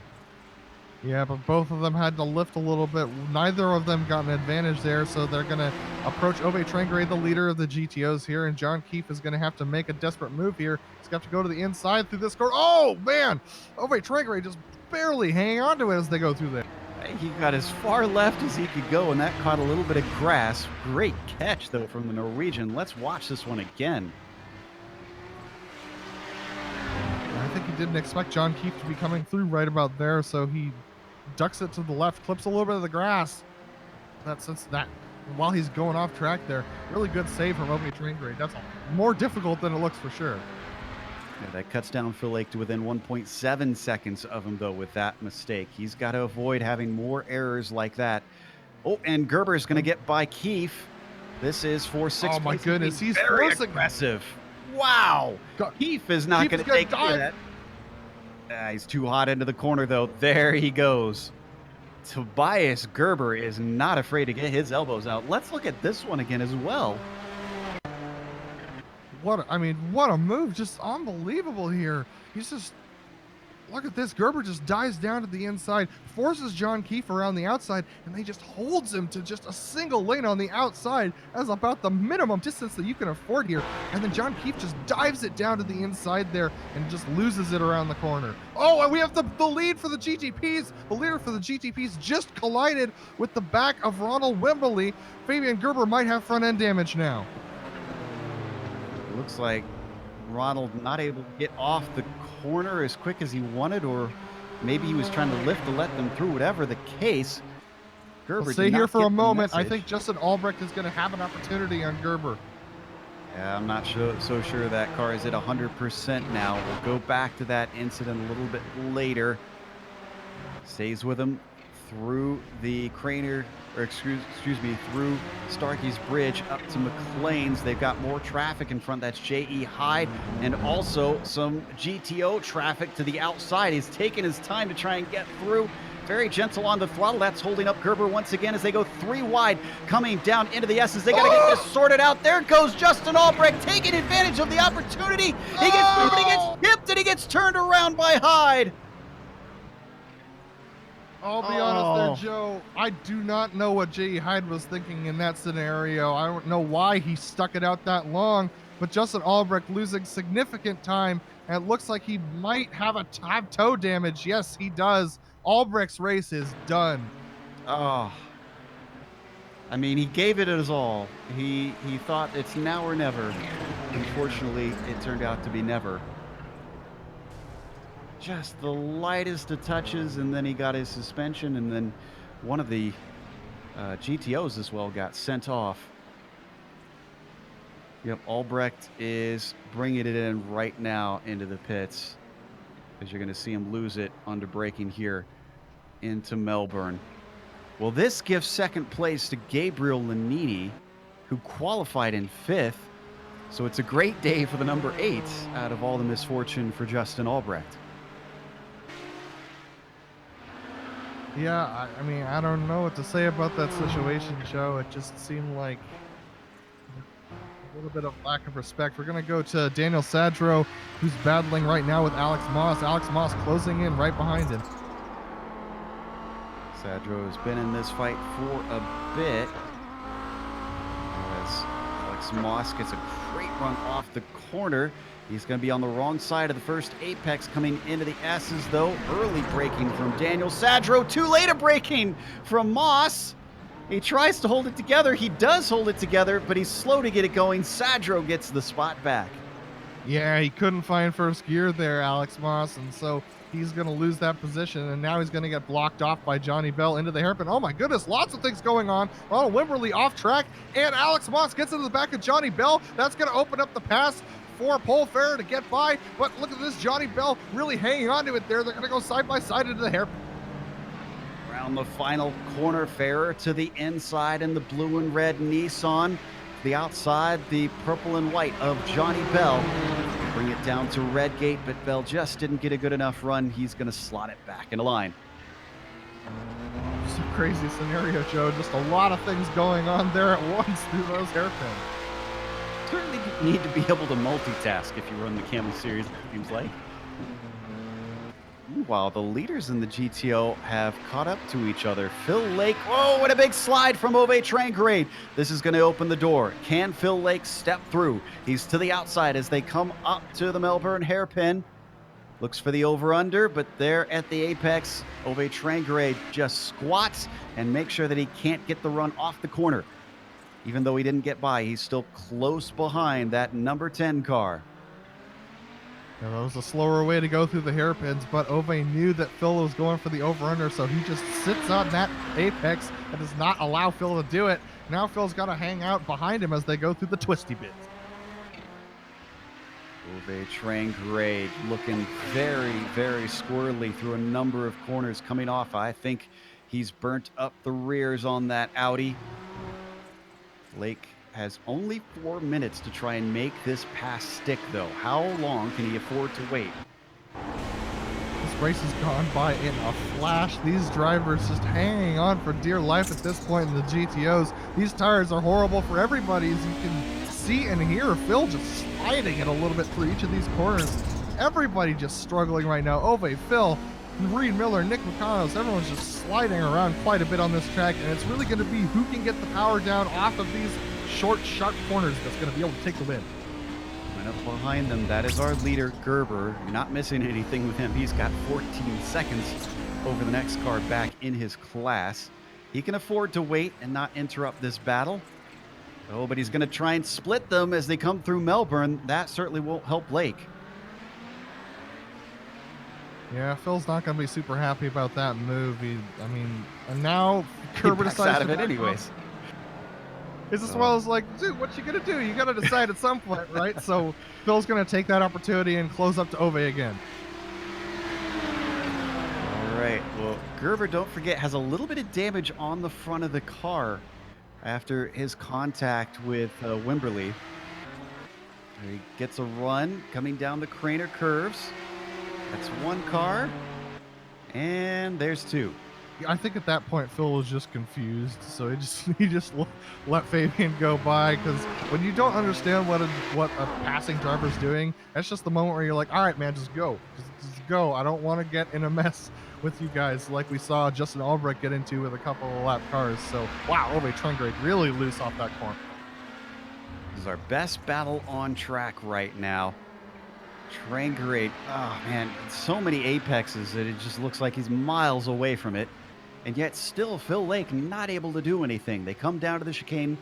Yeah, but both of them had to lift a little bit. Neither of them got an advantage there, so they're going to approach Ove Trengray, the leader of the GTOs here, and John Keefe is going to have to make a desperate move here. He's got to go to the inside through this corner. Oh, man! Ove Trengray just barely hanging on to it as they go through there. He got as far left as he could go, and that caught a little bit of grass. Great catch, though, from the Norwegian. Let's watch this one again. I think he didn't expect John Keefe to be coming through right about there, so he ducks it to the left, clips a little bit of the grass. That while he's going off track there, really good save from Ove Trengray. That's more difficult than it looks for sure. Yeah, that cuts down Phil Lake to within 1.7 seconds of him, though, with that mistake. He's got to avoid having more errors like that. Oh, and Gerber's going to get by Keefe. This is for 6 Oh, my goodness. He's very forcing aggressive. Wow. Keefe is not going to take that. He's too hot into the corner, though. There he goes. Tobias Gerber is not afraid to get his elbows out. Let's look at this one again as well. What a move. Just unbelievable here. He's just, look at this. Gerber just dives down to the inside, forces John Keefe around the outside, and he just holds him to just a single lane on the outside as about the minimum distance that you can afford here. And then John Keefe just dives it down to the inside there and just loses it around the corner. Oh, and we have the lead for the GTPs. The leader for the GTPs just collided with the back of Ronald Wimberly. Fabian Gerber might have front end damage now. Looks like Ronald not able to get off the corner as quick as he wanted, or maybe he was trying to lift to let them through. Whatever the case, Gerber. Stay here for a moment. I think Justin Albrecht is going to have an opportunity on Gerber. Yeah, I'm not so sure that car is at 100% now. We'll go back to that incident a little bit later. Stays with him through the Craner, or excuse me, through Starkey's Bridge up to McLean's. They've got more traffic in front. That's J.E. Hyde, and also some GTO traffic to the outside. He's taking his time to try and get through. Very gentle on the throttle. That's holding up Gerber once again as they go 3 wide, coming down into the S's. They got to get this sorted out. There goes Justin Albrecht taking advantage of the opportunity. He gets through, but he gets tipped, and he gets turned around by Hyde. I'll be honest there, Joe. I do not know what J.E. Hyde was thinking in that scenario. I don't know why he stuck it out that long, but Justin Albrecht losing significant time, and it looks like he might have toe damage. Yes, he does. Albrecht's race is done. Oh. I mean, he gave it his all. He thought it's now or never. Unfortunately, it turned out to be never. Just the lightest of touches, and then he got his suspension, and then one of the GTOs as well got sent off. Yep, Albrecht is bringing it in right now into the pits, as you're going to see him lose it under braking here into Melbourne. Well, this gives second place to Gabriel Lanini, who qualified in 5th. So it's a great day for the number 8 out of all the misfortune for Justin Albrecht. Yeah, I mean, I don't know what to say about that situation, Joe. It just seemed like a little bit of lack of respect. We're going to go to Daniel Sadro, who's battling right now with Alex Moss. Alex Moss closing in right behind him. Sadro has been in this fight for a bit, as Alex Moss gets a great run off the corner. He's going to be on the wrong side of the first apex coming into the S's, though. Early braking from Daniel Sadro. Too late a braking from Moss. He tries to hold it together. He does hold it together, but he's slow to get it going. Sadro gets the spot back. Yeah, he couldn't find first gear there, Alex Moss, and so he's going to lose that position, and now he's going to get blocked off by Johnny Bell into the hairpin. Oh my goodness, lots of things going on. Ronald Wimberly off track, and Alex Moss gets into the back of Johnny Bell. That's going to open up the pass for Paul Farrer to get by, but look at this, Johnny Bell really hanging on to it there. They're going to go side by side into the hairpin. Around the final corner, Farrer to the inside in the blue and red Nissan. The outside, the purple and white of Johnny Bell. Bring it down to Redgate, but Bell just didn't get a good enough run. He's going to slot it back into line. It's a crazy scenario, Joe. Just a lot of things going on there at once through those hairpins. Certainly need to be able to multitask if you run the Kamel series, it seems like. Meanwhile, the leaders in the GTO have caught up to each other. Phil Lake, oh, what a big slide from Ove Trangrade. This is going to open the door. Can Phil Lake step through? He's to the outside as they come up to the Melbourne hairpin. Looks for the over-under, but there at the apex, Ove Trangrade just squats and makes sure that he can't get the run off the corner. Even though he didn't get by, he's still close behind that number 10 car. Yeah, that was a slower way to go through the hairpins, but Ove knew that Phil was going for the over-under, so he just sits on that apex and does not allow Phil to do it. Now Phil's got to hang out behind him as they go through the twisty bits. Ove Trangrade looking very, very squirrely through a number of corners coming off. I think he's burnt up the rears on that Audi. Lake has only 4 minutes to try and make this pass stick, though. How long can he afford to wait? This race has gone by in a flash. These drivers just hanging on for dear life at this point in the GTOs. These tires are horrible for everybody, as you can see and hear Phil just sliding it a little bit through each of these corners. Everybody just struggling right now. Ove, Phil, Reed Miller, Nick McConnell, everyone's just sliding around quite a bit on this track, and it's really going to be who can get the power down off of these short, sharp corners that's going to be able to take the win. And up behind them, that is our leader, Gerber. You're not missing anything with him. He's got 14 seconds over the next car back in his class. He can afford to wait and not interrupt this battle. Oh, but he's going to try and split them as they come through Melbourne. That certainly won't help Lake. Yeah, Phil's not going to be super happy about that move. And now Gerber He backs decides out of to it anyways. It's as well as like, dude, what you gonna do? You gotta decide at some point, right? So Phil's gonna take that opportunity and close up to Ove again. All right. Well, Gerber, don't forget, has a little bit of damage on the front of the car after his contact with Wimberly. He gets a run coming down the Craner curves. That's one car, and there's two. I think at that point Phil was just confused, so he just let Fabian go by, because when you don't understand what a passing driver's doing, that's just the moment where you're like, all right, man, just go, just go. I don't want to get in a mess with you guys like we saw Justin Albrecht get into with a couple of lap cars. So wow, Ove Trangrade really loose off that corner. This is our best battle on track right now. Trangrade, oh man, so many apexes that it just looks like he's miles away from it. And yet still Phil Lake not able to do anything. They come down to the chicane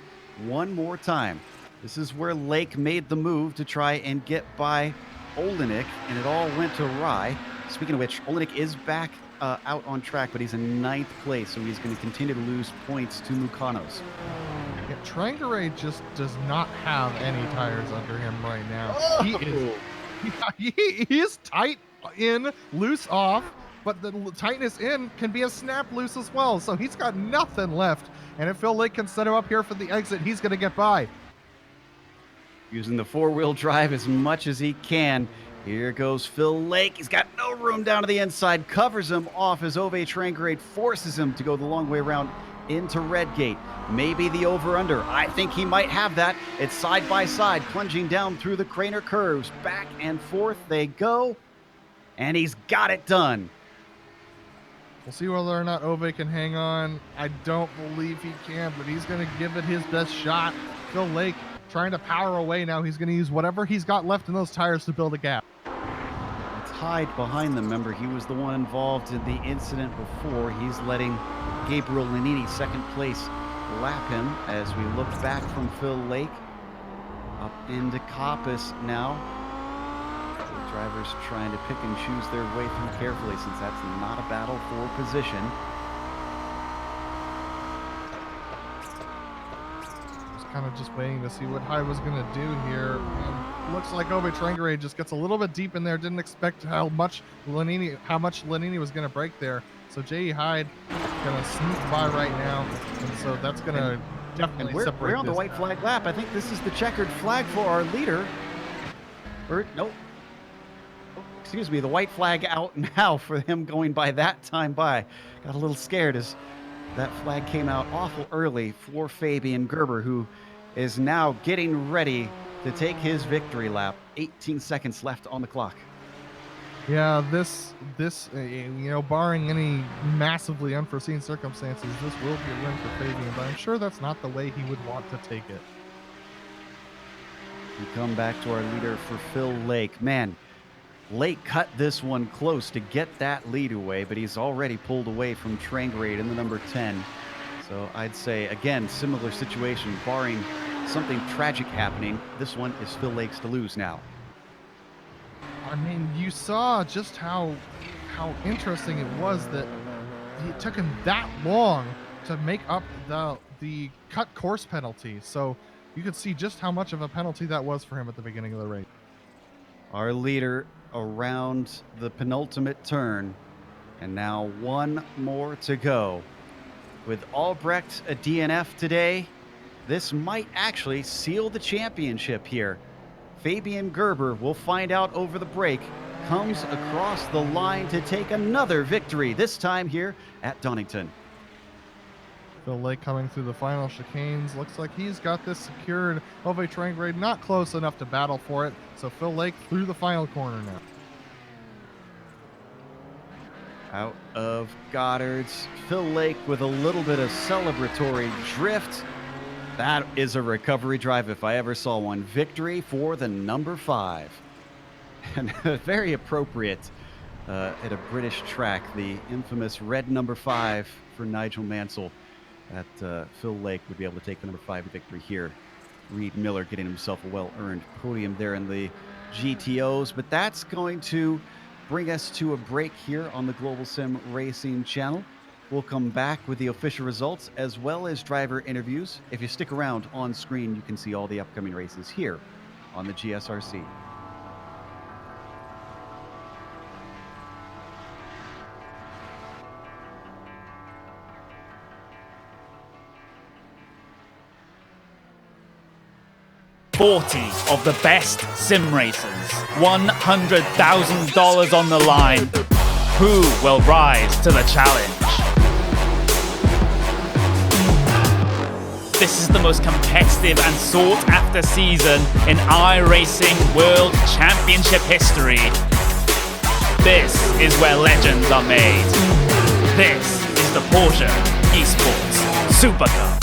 one more time. This is where Lake made the move to try and get by Olenek, and it all went awry. Speaking of which, Olenek is back out on track, but he's in 9th place, so he's going to continue to lose points to Mukanos. Yeah, Trangrade just does not have any tires under him right now. He is tight in, loose off, but the tightness in can be a snap loose as well. So he's got nothing left. And if Phil Lake can set him up here for the exit, he's going to get by. Using the four-wheel drive as much as he can. Here goes Phil Lake. He's got no room down to the inside. Covers him off as Ove Trangrade forces him to go the long way around into Redgate. Maybe the over-under. I think he might have that. It's side by side, plunging down through the Craner curves. Back and forth they go. And he's got it done. We'll see whether or not Ove can hang on. I don't believe he can, but he's going to give it his best shot. Phil Lake trying to power away now. He's going to use whatever he's got left in those tires to build a gap. It's Hyde behind them. Remember, he was the one involved in the incident before. He's letting Gabriel Lanini, second place, lap him as we look back from Phil Lake up into Coppice now. The drivers trying to pick and choose their way through carefully, since that's not a battle for position. Kind of just waiting to see what Hyde was going to do here. And looks like Ove Trangrade just gets a little bit deep in there. Didn't expect how much Lanini was going to break there. So J.E. Hyde going to sneak by right now, and so that's going to definitely separate. We're on the white flag lap. I think this is the checkered flag for our leader. Or nope. Oh, excuse me, the white flag out now for him going by that time by. Got a little scared as that flag came out awful early for Fabian Gerber, who is now getting ready to take his victory lap. 18 seconds left on the clock. Yeah, this barring any massively unforeseen circumstances, this will be a win for Fabian, but I'm sure that's not the way he would want to take it. We come back to our leader for Phil Lake. Man, Lake cut this one close to get that lead away, but he's already pulled away from Trangrade in the number 10. So I'd say, again, similar situation, barring something tragic happening. This one is Phil Lake's to lose now. I mean, you saw just how interesting it was that it took him that long to make up the cut course penalty. So you could see just how much of a penalty that was for him at the beginning of the race. Our leader around the penultimate turn, and now one more to go. With Albrecht a DNF today, this might actually seal the championship here. Fabian Gerber, we'll find out over the break, comes across the line to take another victory, this time here at Donington. Phil Lake coming through the final chicanes. Looks like he's got this secured. Ove Trangrade not close enough to battle for it. So Phil Lake through the final corner now. Out of Goddard's, Phil Lake with a little bit of celebratory drift. That is a recovery drive if I ever saw one. Victory for the number 5. And very appropriate at a British track, the infamous red number 5 for Nigel Mansell. That Phil Lake would be able to take the number 5 victory here. Reed Miller getting himself a well-earned podium there in the GTOs, but that's going to bring us to a break here on the Global Sim Racing channel. We'll come back with the official results as well as driver interviews. If you stick around on screen, you can see all the upcoming races here on the GSRC. $40 of the best sim racers, $100,000 on the line. Who will rise to the challenge? This is the most competitive and sought-after season in iRacing World Championship history. This is where legends are made. This is the Porsche Esports Super Cup.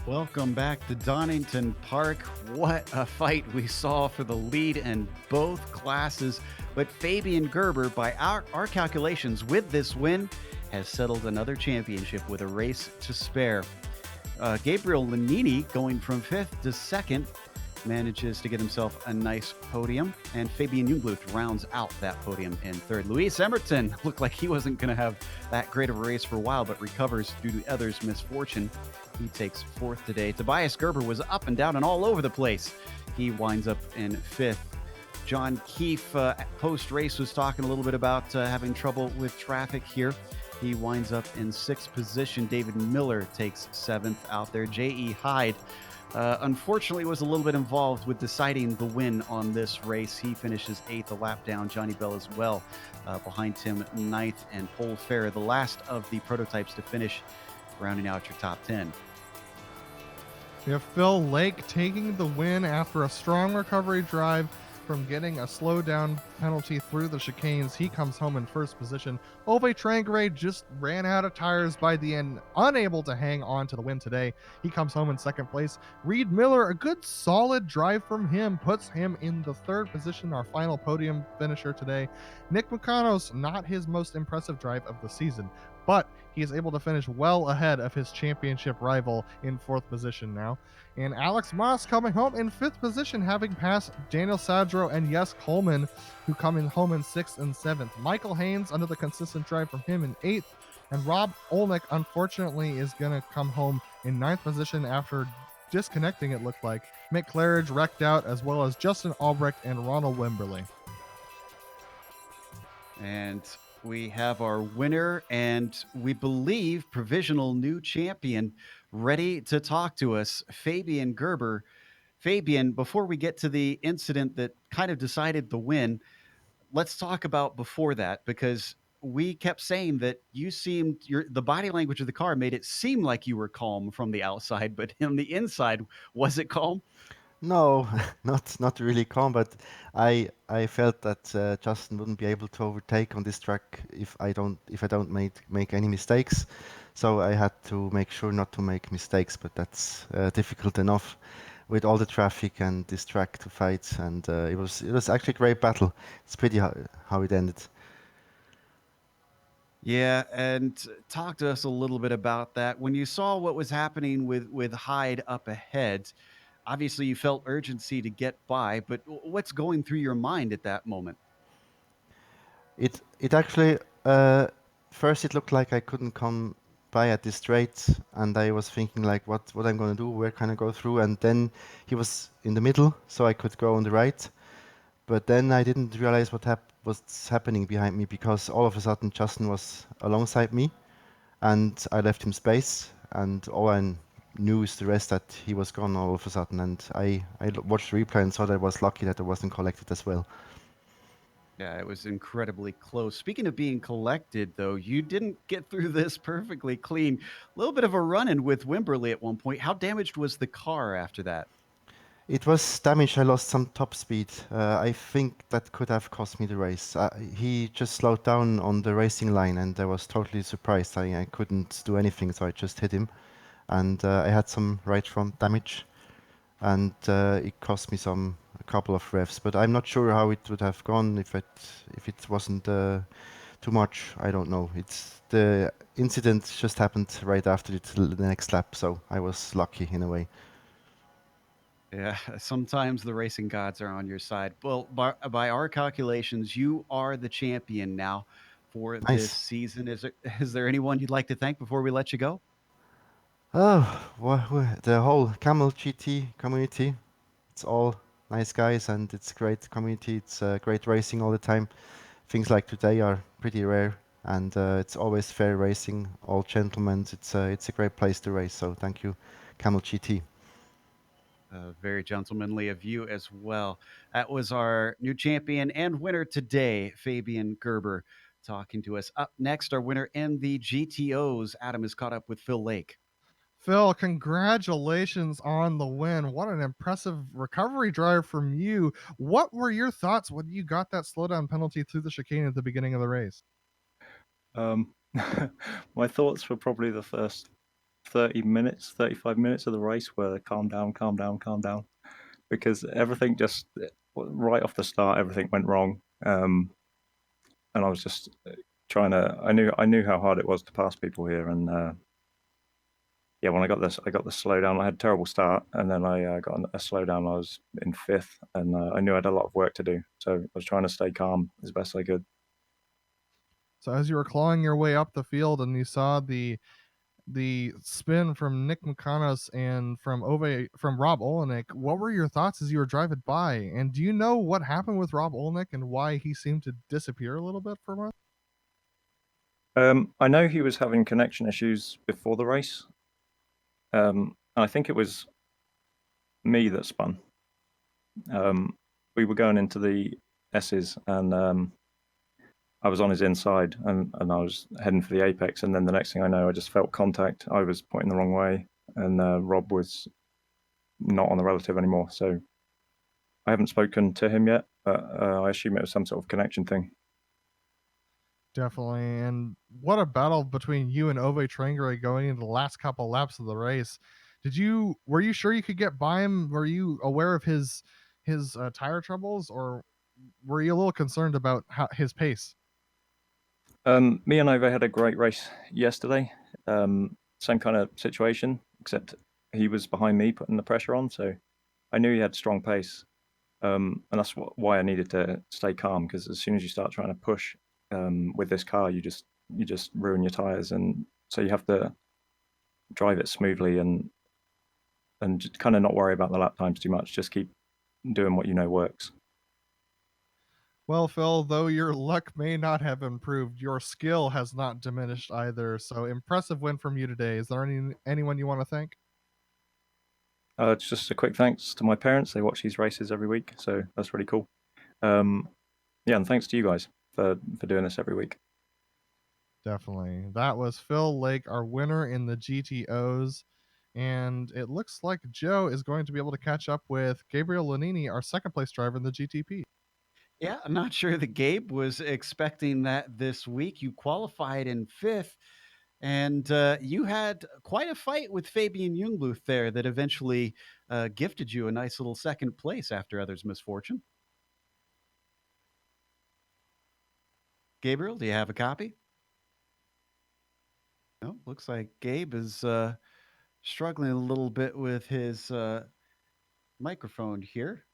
Welcome back to Donington Park. What a fight we saw for the lead in both classes. But Fabian Gerber, by our calculations, with this win, has settled another championship with a race to spare. Gabriel Lanini, going from 5th to 2nd, manages to get himself a nice podium, and Fabian Jungbluth rounds out that podium in 3rd. Luis Emerton looked like he wasn't going to have that great of a race for a while, but recovers due to others' misfortune. He takes 4th today. Tobias Gerber was up and down and all over the place. He winds up in 5th. John Keefe, post-race, was talking a little bit about having trouble with traffic here. He winds up in 6th position. David Miller takes 7th out there. J.E. Hyde, unfortunately, was a little bit involved with deciding the win on this race. He finishes 8th, a lap down. Johnny Bell as well. Behind him, 9th, and Paul Fair, the last of the prototypes to finish, rounding out your top 10. We have Phil Lake taking the win after a strong recovery drive from getting a slowdown penalty through the chicanes. He comes home in 1st position. Ove Trangray just ran out of tires by the end, unable to hang on to the win today. He comes home in 2nd place. Reed Miller, a good solid drive from him, puts him in the 3rd position, our final podium finisher today. Nick Mucanos, not his most impressive drive of the season, but he is able to finish well ahead of his championship rival in 4th position now. And Alex Moss coming home in 5th position, having passed Daniel Sadro and Yes Coleman, who come in home in 6th and 7th. Michael Haynes, another consistent drive from him, in 8th. And Rob Olnick, unfortunately, is going to come home in 9th position after disconnecting, it looked like. Mick Claridge wrecked out, as well as Justin Albrecht and Ronald Wimberly. And we have our winner and we believe provisional new champion ready to talk to us, Fabian Gerber. Fabian, before we get to the incident that kind of decided the win, let's talk about before that, because we kept saying that you seemed, the body language of the car made it seem like you were calm from the outside, but on the inside, was it calm? No, not really calm, but I felt that Justin wouldn't be able to overtake on this track if I don't make any mistakes. So I had to make sure not to make mistakes, but that's difficult enough with all the traffic and this track to fight. And it was actually a great battle. It's pretty how it ended. Yeah, and talk to us a little bit about that. When you saw what was happening with Hyde up ahead, obviously you felt urgency to get by, but what's going through your mind at that moment? It actually first it looked like I couldn't come by at this straight, and I was thinking like what I'm gonna do, where can I go through, and then he was in the middle, so I could go on the right. But then I didn't realize what's happening behind me, because all of a sudden Justin was alongside me, and I left him space, and all I knew is the rest, that he was gone all of a sudden. And I watched the replay and saw that I was lucky that I wasn't collected as well. Yeah, it was incredibly close. Speaking of being collected, though, you didn't get through this perfectly clean. A little bit of a run-in with Wimberly at one point. How damaged was the car after that? It was damaged. I lost some top speed. I think that could have cost me the race. He just slowed down on the racing line, and I was totally surprised. I couldn't do anything, so I just hit him. And I had some right front damage, and it cost me a couple of revs. But I'm not sure how it would have gone if it wasn't too much. I don't know. The incident just happened right after the next lap, so I was lucky in a way. Yeah, sometimes the racing gods are on your side. Well, by our calculations, you are the champion now for this Nice. season. Is there anyone you'd like to thank before we let you go? Oh, the whole Kamel GT community. It's all nice guys, and it's great community. It's great racing all the time. Things like today are pretty rare, and it's always fair racing. All gentlemen. It's a great place to race. So thank you, Kamel GT. Very gentlemanly of you as well. That was our new champion and winner today, Fabian Gerber, talking to us. Up next, our winner in the GTOs. Adam is caught up with Phil Lake. Phil, congratulations on the win. What an impressive recovery drive from you. What were your thoughts when you got that slowdown penalty through the chicane at the beginning of the race? My thoughts were probably the first 30 minutes, 35 minutes of the race were calm down, calm down, calm down. Because everything just, right off the start, everything went wrong. And I was just trying to, I knew how hard it was to pass people here. And yeah, when I got this, I got the slowdown. I had a terrible start, and then I got a slowdown. I was in fifth, and I knew I had a lot of work to do. So I was trying to stay calm as best I could. So as you were clawing your way up the field and you saw the spin from Nick McConos and from Rob Olenek, what were your thoughts as you were driving by? And do you know what happened with Rob Olenek and why he seemed to disappear a little bit from us? I know he was having connection issues before the race. I think it was me that spun. We were going into the S's, and I was on his inside, and I was heading for the apex. And then the next thing I know, I just felt contact. I was pointing the wrong way, and Rob was not on the relative anymore. So I haven't spoken to him yet, but I assume it was some sort of connection thing. Definitely. And what a battle between you and Ove Trengere going into the last couple laps of the race. Were you sure you could get by him? Were you aware of his tire troubles, or were you a little concerned about his pace? Me and Ove had a great race yesterday. Same kind of situation, except he was behind me putting the pressure on, so I knew he had strong pace. And that's why I needed to stay calm, because as soon as you start trying to push with this car, you just ruin your tires, and so you have to drive it smoothly and kind of not worry about the lap times too much. Just keep doing what you know works. Well, Phil, though your luck may not have improved, your skill has not diminished either. So impressive win from you today. Is there anyone you want to thank? It's just a quick thanks to my parents. They watch these races every week, so that's really cool. Yeah, and thanks to you guys for doing this every week. Definitely. That was Phil Lake, our winner in the GTOs. And it looks like Joe is going to be able to catch up with Gabriel Lanini, our second place driver in the GTP. Yeah, I'm not sure that Gabe was expecting that this week. You qualified in fifth, and you had quite a fight with Fabian Jungbluth there that eventually gifted you a nice little second place after others' misfortune. Gabriel, do you have a copy? No, looks like Gabe is struggling a little bit with his microphone here.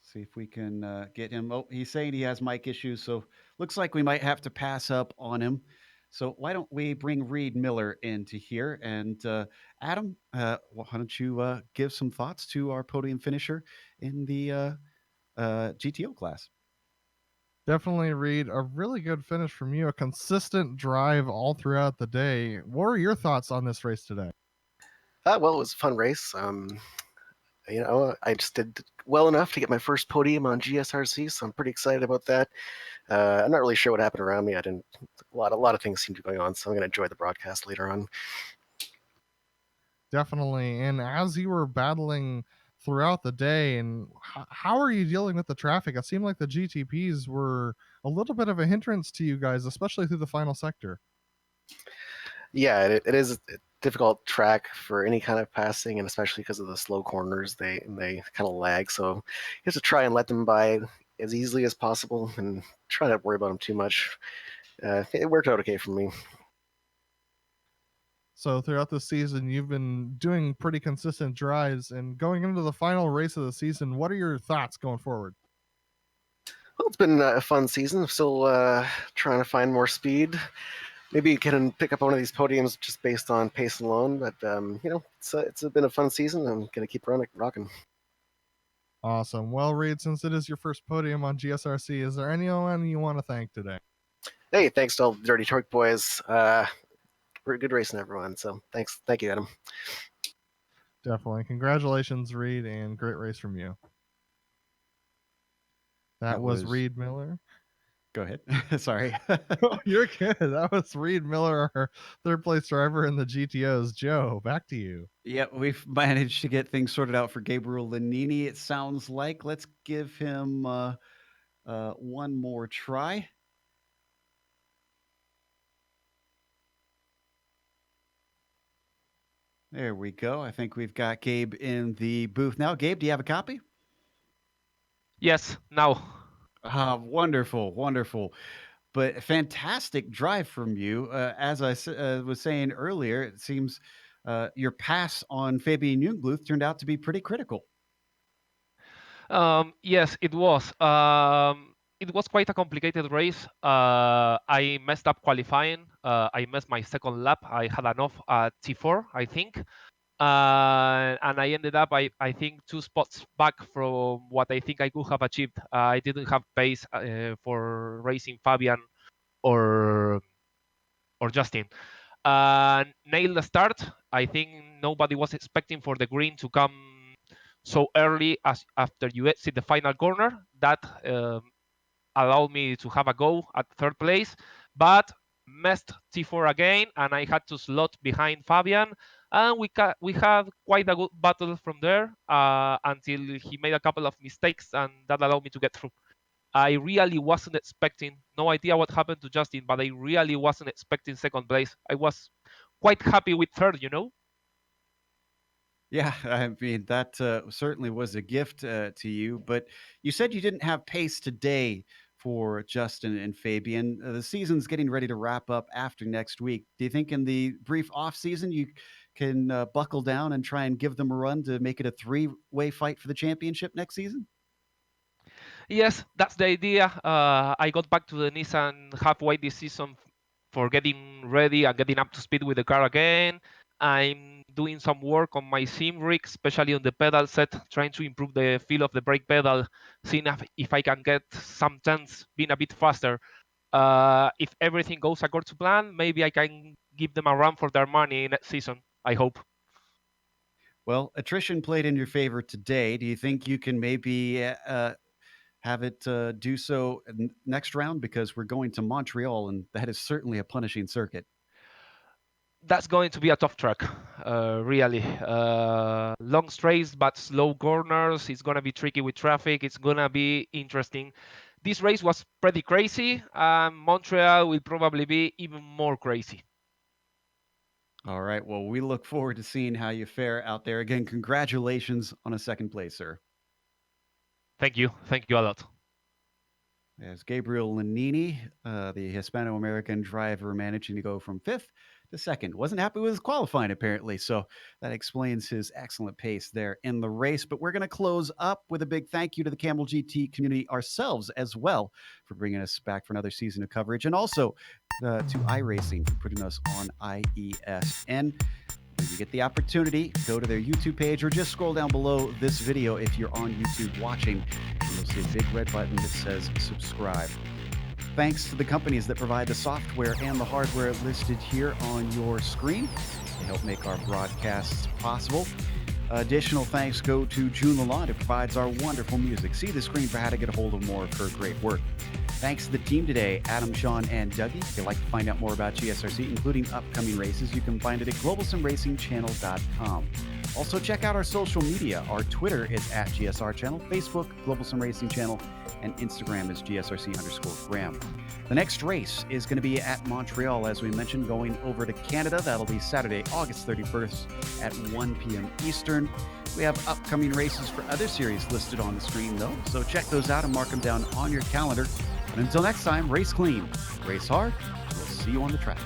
See if we can get him. Oh, he's saying he has mic issues, so looks like we might have to pass up on him. So why don't we bring Reed Miller into here? And Adam, why don't you give some thoughts to our podium finisher in the GTO class? Definitely, Reed, a really good finish from you, a consistent drive all throughout the day. What were your thoughts on this race today? Well, it was a fun race. I just did well enough to get my first podium on GSRC, so I'm pretty excited about that. I'm not really sure what happened around me. A lot of things seem to be going on, so I'm going to enjoy the broadcast later on. Definitely. And as you were battling throughout the day, and how are you dealing with the traffic? It seemed like the GTPs were a little bit of a hindrance to you guys, especially through the final sector. Yeah, it is a difficult track for any kind of passing, and especially because of the slow corners, they kind of lag. So you have to try and let them by as easily as possible, and try not to worry about them too much. It worked out okay for me. So throughout the season, you've been doing pretty consistent drives, and going into the final race of the season, what are your thoughts going forward? Well, it's been a fun season. I'm still trying to find more speed. Maybe you can pick up one of these podiums just based on pace alone, but it's been a fun season. I'm gonna keep rocking. Awesome. Well, Reed, since it is your first podium on GSRC, is there anyone you want to thank today? Hey, thanks to all the Dirty Torque boys. Pretty good racing, everyone. So thank you, Adam. Definitely. Congratulations, Reed, and great race from you. That was Reed Miller. Go ahead. Sorry. Oh, you're good. That was Reed Miller, our third place driver in the GTOs. Joe, back to you. Yeah, we've managed to get things sorted out for Gabriel Lanini, it sounds like. Let's give him one more try. There we go. I think we've got Gabe in the booth now. Gabe, do you have a copy? Yes, now. Wonderful, wonderful. But fantastic drive from you. As I was saying earlier, it seems your pass on Fabian Jungbluth turned out to be pretty critical. Yes, it was. It was quite a complicated race. I messed up qualifying. I missed my second lap. I had an off at T4, I think. And I ended up, I think, 2 spots back from what I think I could have achieved. I didn't have pace for racing Fabian or Justin. Nailed the start. I think nobody was expecting for the green to come so early as after you exit the final corner. That allowed me to have a go at third place, but missed T4 again, and I had to slot behind Fabian. And we had quite a good battle from there until he made a couple of mistakes, and that allowed me to get through. I really wasn't expecting, no idea what happened to Justin, but I really wasn't expecting second place. I was quite happy with third, you know? Yeah, I mean, that certainly was a gift to you. But you said you didn't have pace today for Justin and Fabian. The season's getting ready to wrap up after next week. Do you think in the brief off season you can buckle down and try and give them a run to make it a three-way fight for the championship next season? Yes, that's the idea. I got back to the Nissan halfway this season for getting ready and getting up to speed with the car again. I'm doing some work on my sim rig, especially on the pedal set, trying to improve the feel of the brake pedal, seeing if I can get some turns being a bit faster. If everything goes according to plan, maybe I can give them a run for their money next season. I hope. Well, attrition played in your favor today. Do you think you can maybe have it do so next round? Because we're going to Montreal, and that is certainly a punishing circuit. That's going to be a tough track, really. Long straights, but slow corners. It's going to be tricky with traffic. It's going to be interesting. This race was pretty crazy, and Montreal will probably be even more crazy. All right. Well, we look forward to seeing how you fare out there. Again, congratulations on a second place, sir. Thank you. Thank you a lot. As Gabriel Lanini, the Hispano-American driver, managing to go from 5th to 2nd. Wasn't happy with his qualifying, apparently. So that explains his excellent pace there in the race. But we're going to close up with a big thank you to the Kamel GT community ourselves as well for bringing us back for another season of coverage. And also to iRacing for putting us on IESN. When you get the opportunity, go to their YouTube page or just scroll down below this video if you're on YouTube watching. And you'll see a big red button that says subscribe. Thanks to the companies that provide the software and the hardware listed here on your screen. They help make our broadcasts possible. Additional thanks go to June Lalonde, who provides our wonderful music. See the screen for how to get a hold of more of her great work. Thanks to the team today, Adam, Sean, and Dougie. If you'd like to find out more about GSRC, including upcoming races, you can find it at globalsimracingchannel.com. Also, check out our social media. Our Twitter is at GSR Channel, Facebook, Global Sim Racing Channel, and Instagram is GSRC_Graham. The next race is going to be at Montreal, as we mentioned, going over to Canada. That'll be Saturday, August 31st at 1 p.m. Eastern. We have upcoming races for other series listed on the screen, though, so check those out and mark them down on your calendar. And until next time, race clean, race hard. We'll see you on the track.